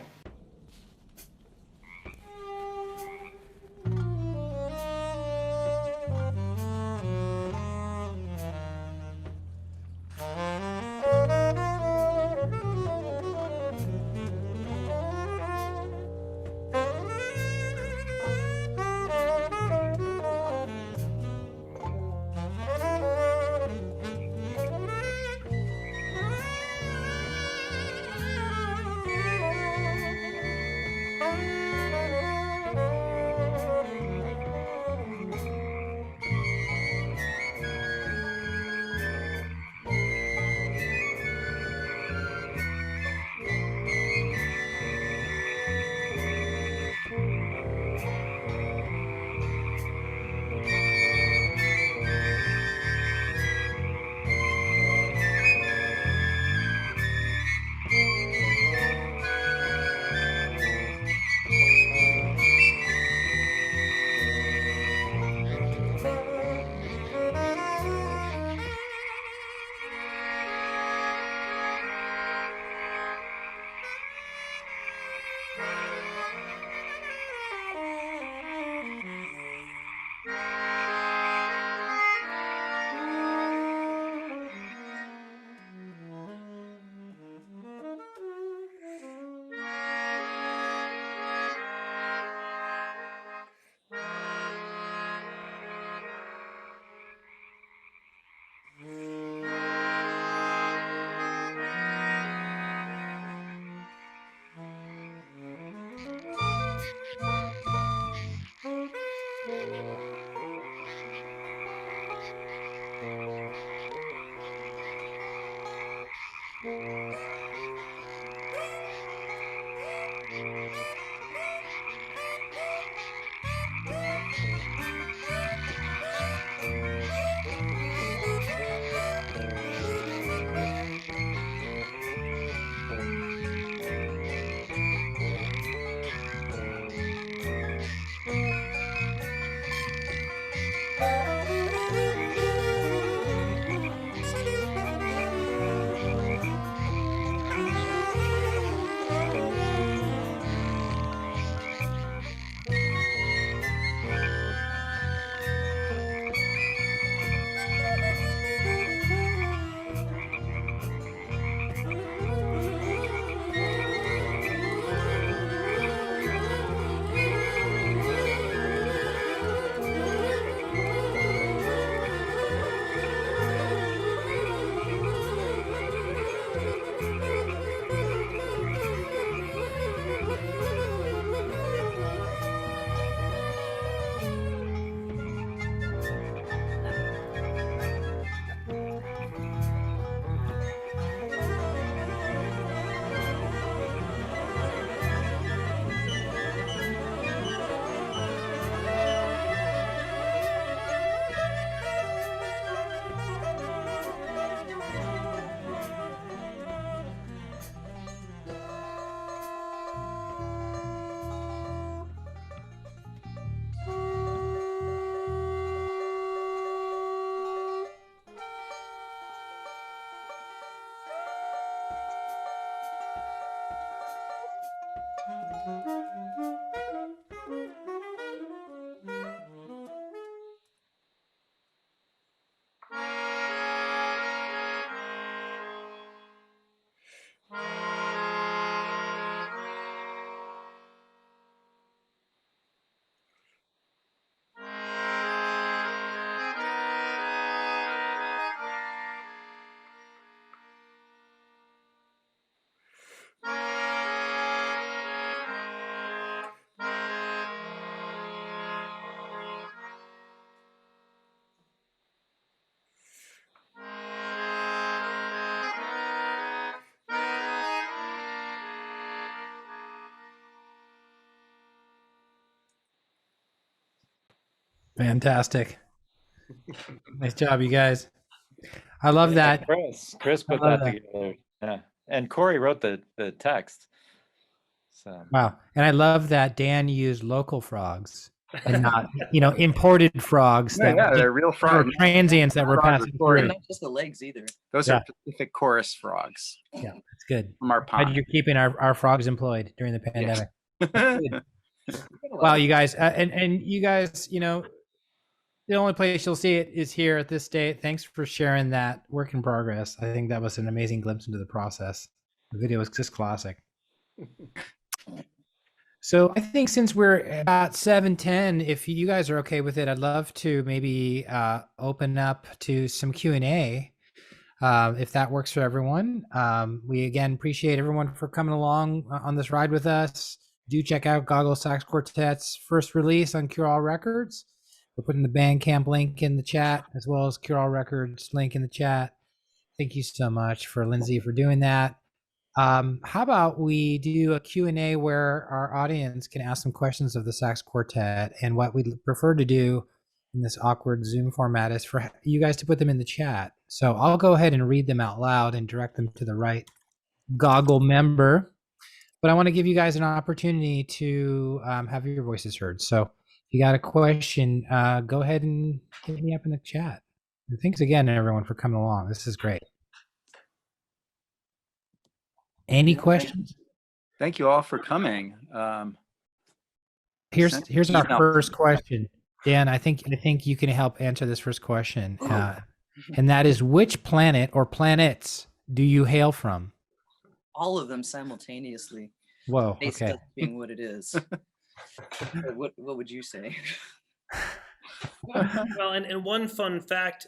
Fantastic. Nice job, you guys. I love that. Chris put that together. Yeah. And Cory wrote the text. So Wow. And I love that Dan used local frogs and not, imported frogs. Yeah, they're real frogs. Transients that were passing through. Not just the legs either. Those are Pacific chorus frogs. Yeah, that's good. From our pond. You're keeping our frogs employed during the pandemic. Wow, you guys. And you guys, the only place you'll see it is here at this date. Thanks for sharing that work in progress. I think that was an amazing glimpse into the process. The video is just classic. So I think since we're about 7:10, if you guys are okay with it, I'd love to maybe open up to some Q&A, if that works for everyone. We again appreciate everyone for coming along on this ride with us. Do check out Goggle Sax Quartet's first release on Cure All Records. We're putting the Bandcamp link in the chat, as well as Cure All Records link in the chat. Thank you so much for Lindsay for doing that. How about we do a Q&A where our audience can ask some questions of the Sax Quartet, and what we'd prefer to do in this awkward Zoom format is for you guys to put them in the chat. So I'll go ahead and read them out loud and direct them to the right Goggle member, but I want to give you guys an opportunity to have your voices heard. So if you got a question, go ahead and hit me up in the chat. And thanks again, everyone, for coming along. This is great. Any questions? Thank you all for coming. Here's our first question, Dan. I think you can help answer this first question, and that is, which planet or planets do you hail from? All of them simultaneously. Whoa. Based Okay. on being what it is. What would you say? Well, and one fun fact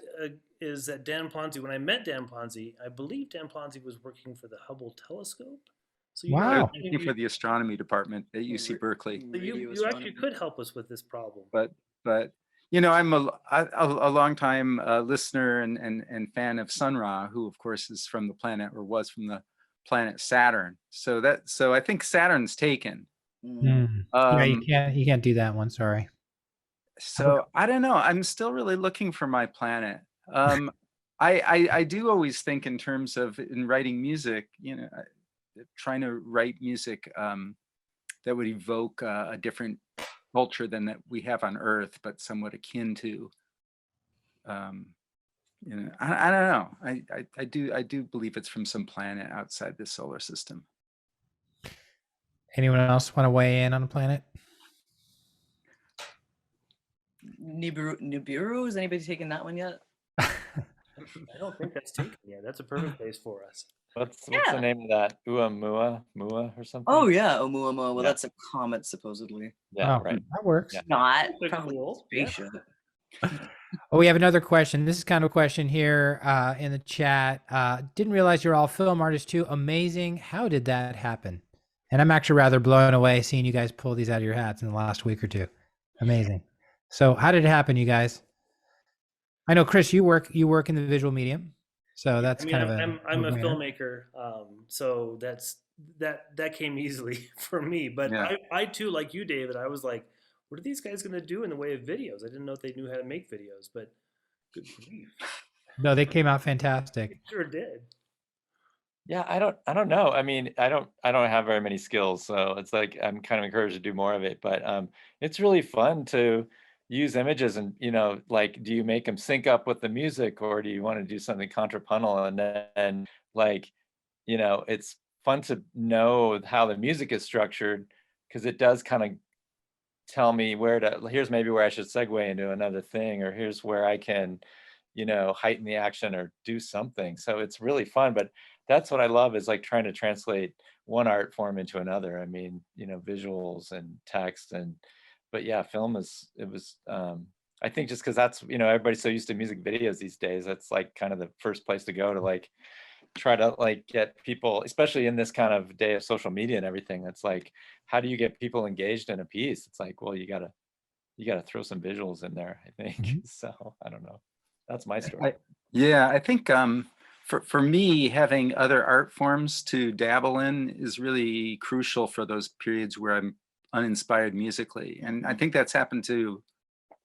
is that Dan Plonsey, when I met Dan Plonsey, I believe Dan Plonsey was working for the Hubble telescope. So Wow. Working for the astronomy department at UC Berkeley. You actually could help us with this problem. But But you know, I'm a long time listener and fan of Sun Ra, who of course is from the planet, or was from the planet Saturn. So I think Saturn's taken. Yeah, you can't do that one. Sorry. So I don't know. I'm still really looking for my planet. I do always think in terms of in writing music, you know, trying to write music that would evoke a different culture than that we have on Earth, but somewhat akin to. You know, I don't know. I do believe it's from some planet outside the solar system. Anyone else want to weigh in on the planet? Nibiru, is anybody taking that one yet? I don't think that's taken yet. That's a perfect place for us. What's the name of that? Mua or something? Oh yeah, Oumuamua. Well, that's a comet supposedly. Yeah, right. That works. Yeah. Not That's probably cool. spaceship. Oh, we have another question. This is kind of a question here in the chat. Didn't realize you're all film artists too. Amazing. How did that happen? And I'm actually rather blown away seeing you guys pull these out of your hats in the last week or two. Amazing. So how did it happen, you guys? I know, Chris, you work in the visual medium. So that's kind of a I'm a filmmaker. So that came easily for me. But Yeah. I too, like you, David, I was like, what are these guys going to do in the way of videos? I didn't know if they knew how to make videos, but good grief. No, they came out fantastic. They sure did. Yeah, I don't know. I mean, I don't have very many skills, so it's like I'm kind of encouraged to do more of it. But it's really fun to use images, and you know, like, do you make them sync up with the music, or do you want to do something contrapuntal? And then, like, you know, it's fun to know how the music is structured, because it does kind of tell me here's maybe where I should segue into another thing, or here's where I can, you know, heighten the action or do something. So it's really fun. But that's what I love, is like trying to translate one art form into another. I mean, you know, visuals and text, but yeah, film I think just because that's, you know, everybody's so used to music videos these days, that's like kind of the first place to go to like try to like get people, especially in this kind of day of social media and everything. It's like, how do you get people engaged in a piece? It's like, well, you gotta throw some visuals in there, I think. So I don't know. That's my story. I think for me, having other art forms to dabble in is really crucial for those periods where I'm uninspired musically. And I think that's happened to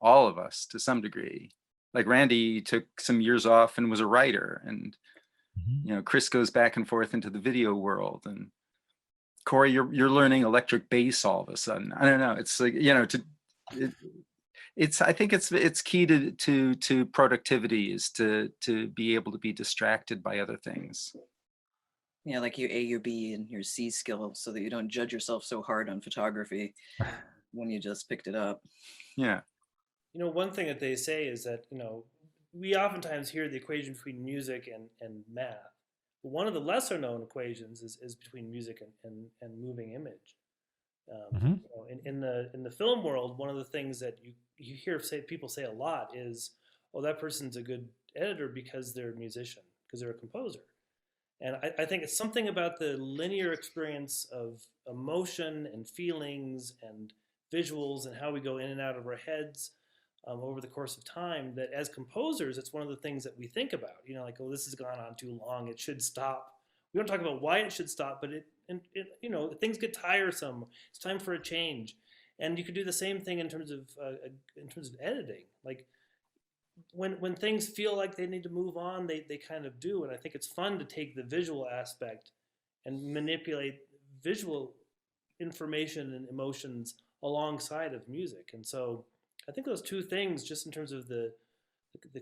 all of us to some degree. Like Randy took some years off and was a writer, and you know, Chris goes back and forth into the video world, and Cory, you're learning electric bass all of a sudden. I don't know. It's like, you know, I think it's key to productivity is to be able to be distracted by other things. Yeah, like your A, your B, and your C skill, so that you don't judge yourself so hard on photography when you just picked it up. Yeah. You know, one thing that they say is that, you know, we oftentimes hear the equation between music and math. But one of the lesser known equations is between music and moving image. You know, in the film world, one of the things that you hear people say a lot is, oh, that person's a good editor because they're a musician, because they're a composer. And I think it's something about the linear experience of emotion and feelings and visuals and how we go in and out of our heads over the course of time, that as composers, it's one of the things that we think about. You know, like, oh, this has gone on too long, it should stop. We don't talk about why it should stop, but you know, things get tiresome. It's time for a change. And you could do the same thing in terms of editing. Like, when things feel like they need to move on, they kind of do. And I think it's fun to take the visual aspect and manipulate visual information and emotions alongside of music. And so I think those two things, just in terms of the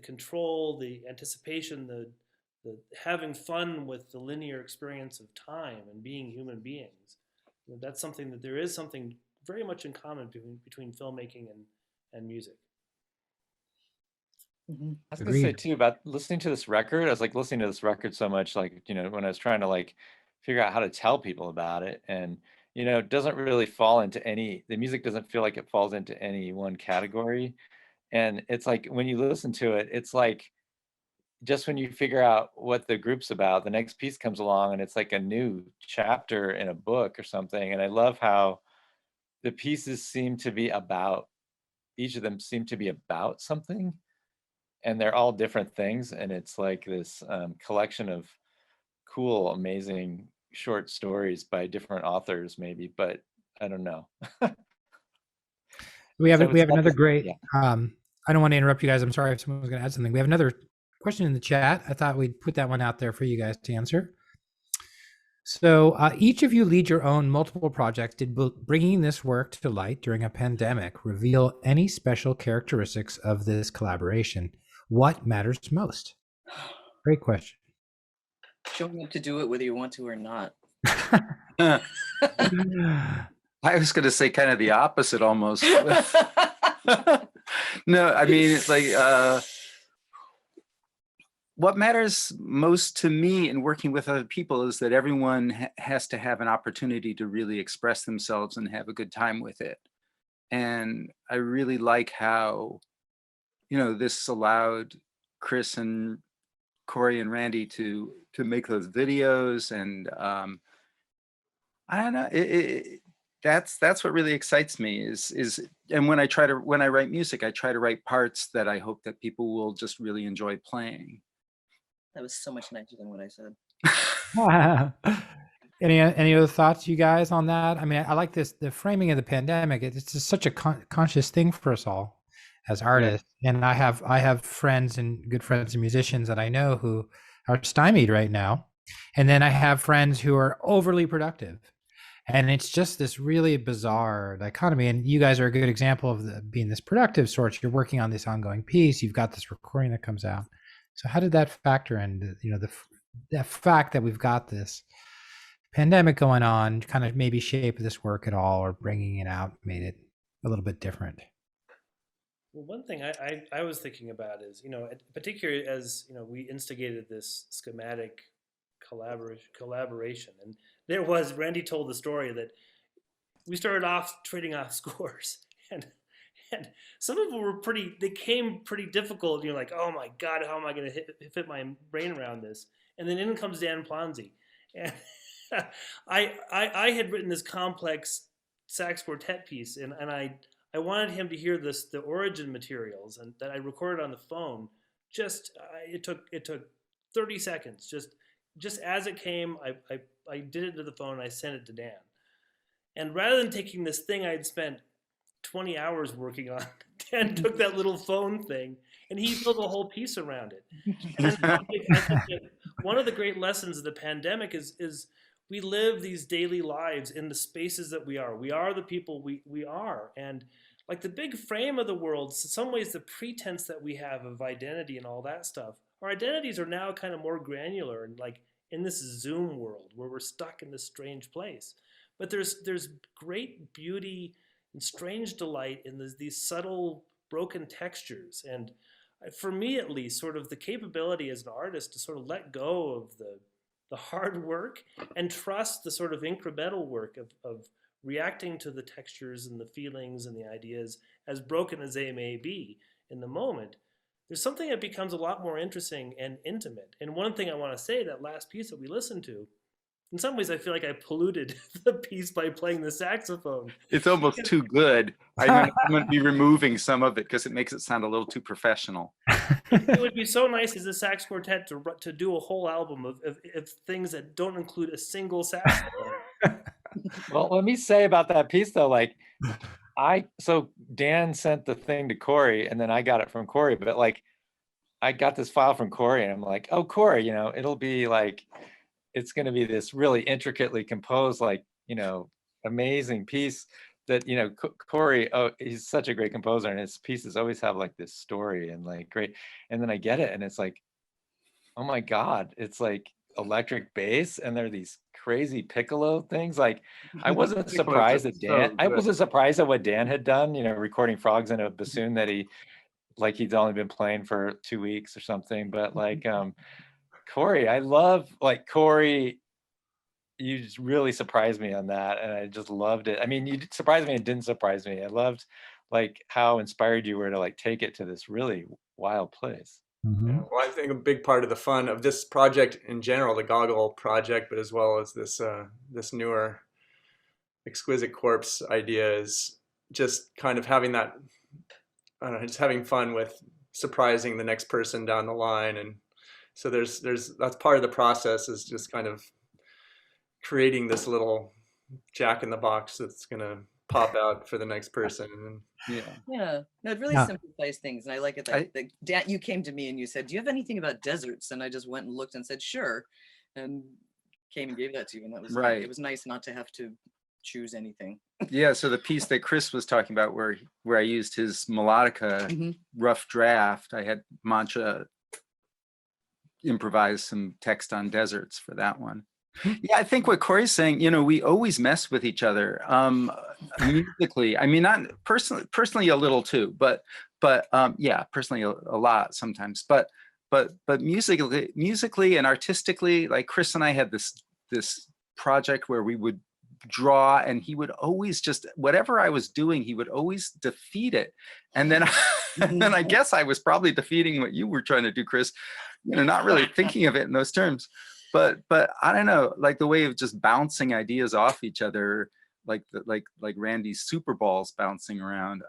control, the anticipation, the having fun with the linear experience of time and being human beings, you know, that's something that there is something very much in common between filmmaking and music. I was gonna say too about listening to this record. I was like listening to this record so much, like, you know, when I was trying to like figure out how to tell people about it, and you know, it doesn't really fall into the music doesn't feel like it falls into any one category. And it's like when you listen to it, it's like just when you figure out what the group's about, the next piece comes along and it's like a new chapter in a book or something. And I love how the pieces seem to be about each of them seem to be about something, and they're all different things. And it's like this collection of cool, amazing short stories by different authors, maybe, but I don't know. We have So we it's have not another just- great. yeah. I don't want to interrupt you guys. I'm sorry if someone was going to add something. We have another question in the chat. I thought we'd put that one out there for you guys to answer. So each of you lead your own multiple projects. Did bringing this work to light during a pandemic reveal any special characteristics of this collaboration? What matters most? Great question. Showing up to do it whether you want to or not. I was going to say kind of the opposite almost. No, I mean, it's like what matters most to me in working with other people is that everyone has to have an opportunity to really express themselves and have a good time with it. And I really like how, this allowed Chris and Cory and Randy to make those videos. And I don't know, that's what really excites me is and when I write music, I try to write parts that I hope that people will just really enjoy playing. That was so much nicer than what I said. Any other thoughts, you guys, on that? I mean, I like the framing of the pandemic. It's just such a conscious thing for us all as artists. Yeah. And I have friends and good friends and musicians that I know who are stymied right now. And then I have friends who are overly productive. And it's just this really bizarre dichotomy. And you guys are a good example of being this productive sort. You're working on this ongoing piece. You've got this recording that comes out. So how did that factor in, the fact that we've got this pandemic going on kind of maybe shape this work at all, or bringing it out made it a little bit different? Well, one thing I was thinking about is, particularly as, we instigated this schematic collaboration. And there was, Randy told the story that we started off trading off scores, and some of them they came pretty difficult. You're like, oh my God, how am I going to fit my brain around this? And then in comes Dan Plonsey. And I had written this complex sax quartet piece, and I wanted him to hear the origin materials, and that I recorded on the phone. It took 30 seconds. Just as it came, I did it to the phone, and I sent it to Dan. And rather than taking this thing I'd spent 20 hours working on, Dan took that little phone thing and he built a whole piece around it. And I think that one of the great lessons of the pandemic is we live these daily lives in the spaces that we are. We are the people we are. And like the big frame of the world, in some ways the pretense that we have of identity and all that stuff, our identities are now kind of more granular and like in this Zoom world where we're stuck in this strange place. But there's great beauty and strange delight in these subtle broken textures. And for me, at least, sort of the capability as an artist to sort of let go of the hard work and trust the sort of incremental work of reacting to the textures and the feelings and the ideas, as broken as they may be in the moment. There's something that becomes a lot more interesting and intimate. And one thing I want to say, that last piece that we listened to, in some ways I feel like I polluted the piece by playing the saxophone. It's almost too good. I'm going to be removing some of it because it makes it sound a little too professional. It would be so nice as a sax quartet to do a whole album of things that don't include a single saxophone. Well, let me say about that piece though, like so Dan sent the thing to Cory and then I got it from Cory, but like I got this file from Cory and I'm like, oh, Cory, it'll be like, it's going to be this really intricately composed, like, amazing piece that, Cory, he's such a great composer and his pieces always have like this story and like great. And then I get it and it's like, oh my God, it's like electric bass and there are these crazy piccolo things. Like I wasn't surprised that Dan, I wasn't surprised at what Dan had done, recording frogs in a bassoon that he'd only been playing for 2 weeks or something. But like, Cory, I love like Cory. You just really surprised me on that, and I just loved it. I mean, you surprised me and didn't surprise me. I loved like how inspired you were to like take it to this really wild place. Mm-hmm. Yeah, well, I think a big part of the fun of this project in general, the Goggle project, but as well as this newer Exquisite Corpse idea, is just kind of having that I don't know, just having fun with surprising the next person down the line. And so that's part of the process, is just kind of creating this little jack in the box that's gonna pop out for the next person. And Yeah, no, it really Yeah. simplifies things, and I like it that you came to me and you said, "Do you have anything about deserts?" And I just went and looked and said, "Sure," and came and gave that to you, and that was Right. It was nice not to have to choose anything. Yeah, so the piece that Chris was talking about, where I used his melodica Mhm. rough draft, I had Mantra improvise some text on deserts for that one. Yeah, I think what Corey's saying, we always mess with each other musically. I mean, not personally a little too, but yeah, personally a lot sometimes. But musically and artistically, like Chris and I had this project where we would draw, and he would always just, whatever I was doing, he would always defeat it. And then and then I guess I was probably defeating what you were trying to do, Chris, not really thinking of it in those terms. But I don't know, like the way of just bouncing ideas off each other, like Randy's super balls bouncing around,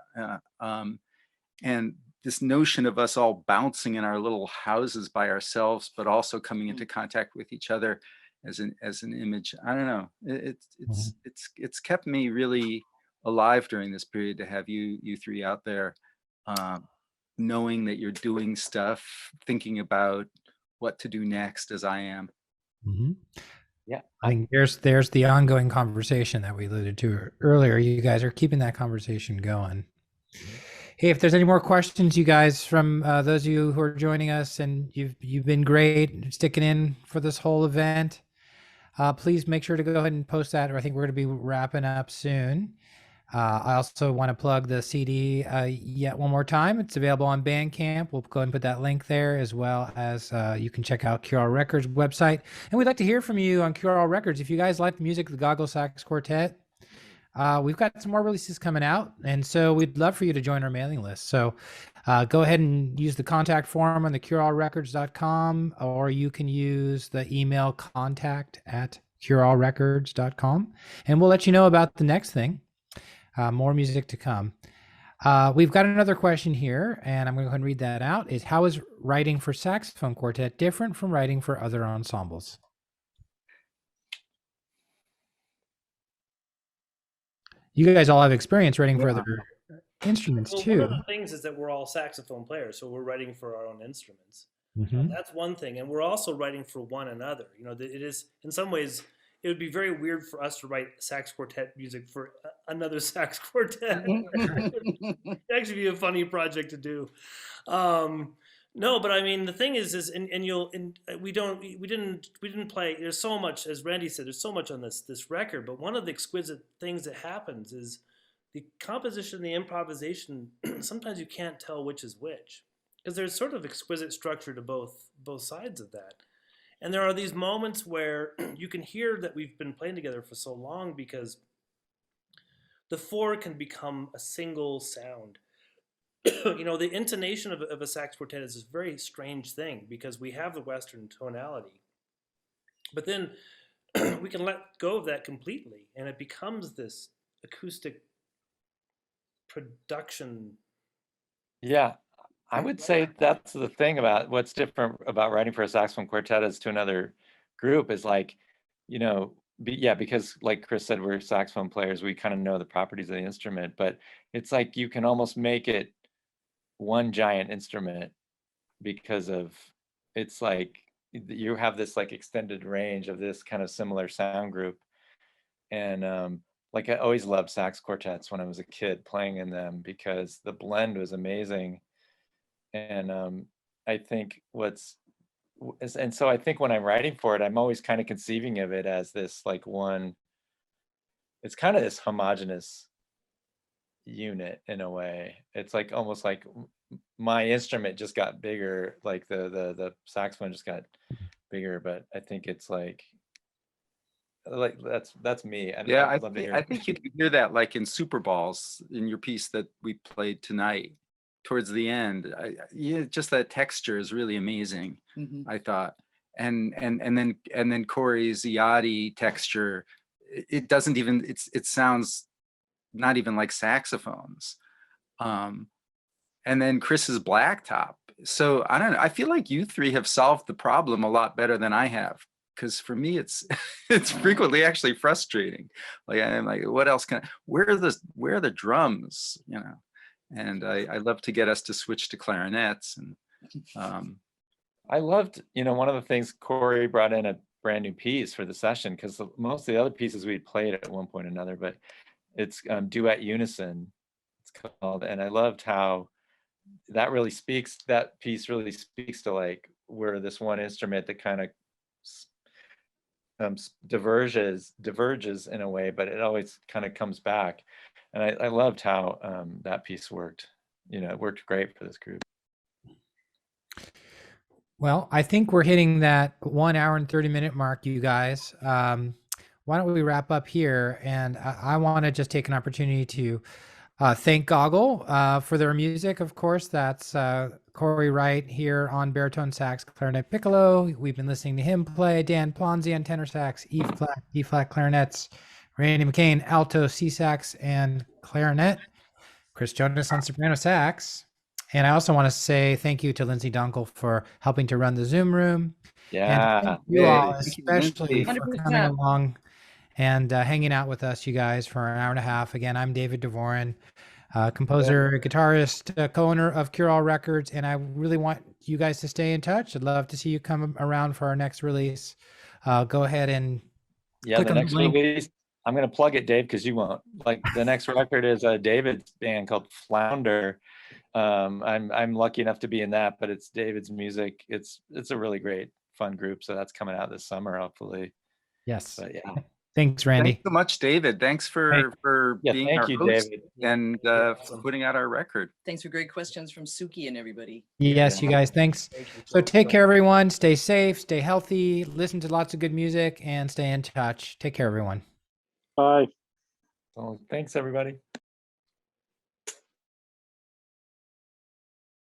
and this notion of us all bouncing in our little houses by ourselves, but also coming into contact with each other as an image. I don't know. It's kept me really alive during this period to have you three out there, knowing that you're doing stuff, thinking about what to do next, as I am. Mm-hmm. Yeah, I think there's the ongoing conversation that we alluded to earlier. You guys are keeping that conversation going. Hey, if there's any more questions, you guys, from those of you who are joining us, and you've been great sticking in for this whole event, please make sure to go ahead and post that, or I think we're going to be wrapping up soon. I also want to plug the CD yet one more time. It's available on Bandcamp. We'll go ahead and put that link there, as well as you can check out QRL Records website. And we'd like to hear from you on QRL Records. If you guys like the music of the Goggle Sax Quartet, we've got some more releases coming out, and so we'd love for you to join our mailing list. So go ahead and use the contact form on the QRLrecords.com, or you can use the email contact@QRLrecords.com, and we'll let you know about the next thing. More music to come. We've got another question here, and I'm going to go ahead and read that out. Is how is writing for saxophone quartet different from writing for other ensembles? You guys all have experience writing for other instruments Well, too. one of the things is that we're all saxophone players, so we're writing for our own instruments. Mhm. That's one thing, and we're also writing for one another. It is, in some ways, it would be very weird for us to write sax quartet music for another sax quartet. It'd actually be a funny project to do. No, but I mean, the thing is we didn't play. There's so much, as Randy said, there's so much on this record. But one of the exquisite things that happens is the composition, the improvisation. Sometimes you can't tell which is which, because there's sort of exquisite structure to both sides of that. And there are these moments where you can hear that we've been playing together for so long, because the four can become a single sound. The intonation of a sax quartet is this very strange thing, because we have the Western tonality, but then we can let go of that completely, and it becomes this acoustic production. Yeah, I would say that's the thing about what's different about writing for a saxophone quartet as to another group is like, because like Chris said, we're saxophone players, we kind of know the properties of the instrument, but it's like you can almost make it one giant instrument, because it's like you have this like extended range of this kind of similar sound group. And like I always loved sax quartets when I was a kid playing in them, because the blend was amazing. And I think so I think when I'm writing for it, I'm always kind of conceiving of it as this like one, it's kind of this homogeneous unit in a way. It's like almost like my instrument just got bigger, like the saxophone just got bigger, but I think it's like that's me. Yeah, I think you can hear that like in Super Balls in your piece that we played tonight. Towards the end, just that texture is really amazing. I thought, and then Corey's Eeyahdi texture, it doesn't even, it sounds not even like saxophones. and then Chris's blacktop. So I don't know. I feel like you three have solved the problem a lot better than I have. Because for me, it's frequently actually frustrating. Like I'm like, what else can where are the drums? You know, and I love to get us to switch to clarinets. And I loved, one of the things Cory brought in a brand new piece for the session, because most of the other pieces we played at one point or another, but it's duet unison, it's called, and I loved how that piece really speaks to like where this one instrument that kind of diverges in a way, but it always kind of comes back. And I loved how that piece worked. It worked great for this group. Well, I think we're hitting that 1 hour and 30-minute mark, you guys. Why don't we wrap up here? And I want to just take an opportunity to thank Goggle for their music. Of course, that's Cory Wright here on baritone sax, clarinet, piccolo. We've been listening to him play. Dan Plonsey on tenor sax, E flat, D flat clarinets. Randy McKean, alto, C sax, and clarinet. Chris Jonas on soprano sax. And I also want to say thank you to Lindsay Dunkel for helping to run the Zoom room. Yeah. And thank you all, especially for 100%. coming along and hanging out with us, you guys, for an hour and a half. Again, I'm David Dvorin, composer, guitarist, co-owner of Cure All Records, and I really want you guys to stay in touch. I'd love to see you come around for our next release. Go ahead and click the next release. I'm going to plug it, Dave, because you won't. Like the next record is a David's band called Flounder. I'm lucky enough to be in that, but it's David's music. It's a really great, fun group. So that's coming out this summer, hopefully. Yes. But yeah. Thanks, Randy. Thanks so much, David. Thanks for being our host David. and for putting out our record. Thanks for great questions from Suki and everybody. Yes, you guys. Thanks. So take care, everyone. Stay safe, stay healthy, listen to lots of good music, and stay in touch. Take care, everyone. Bye. So thanks, everybody.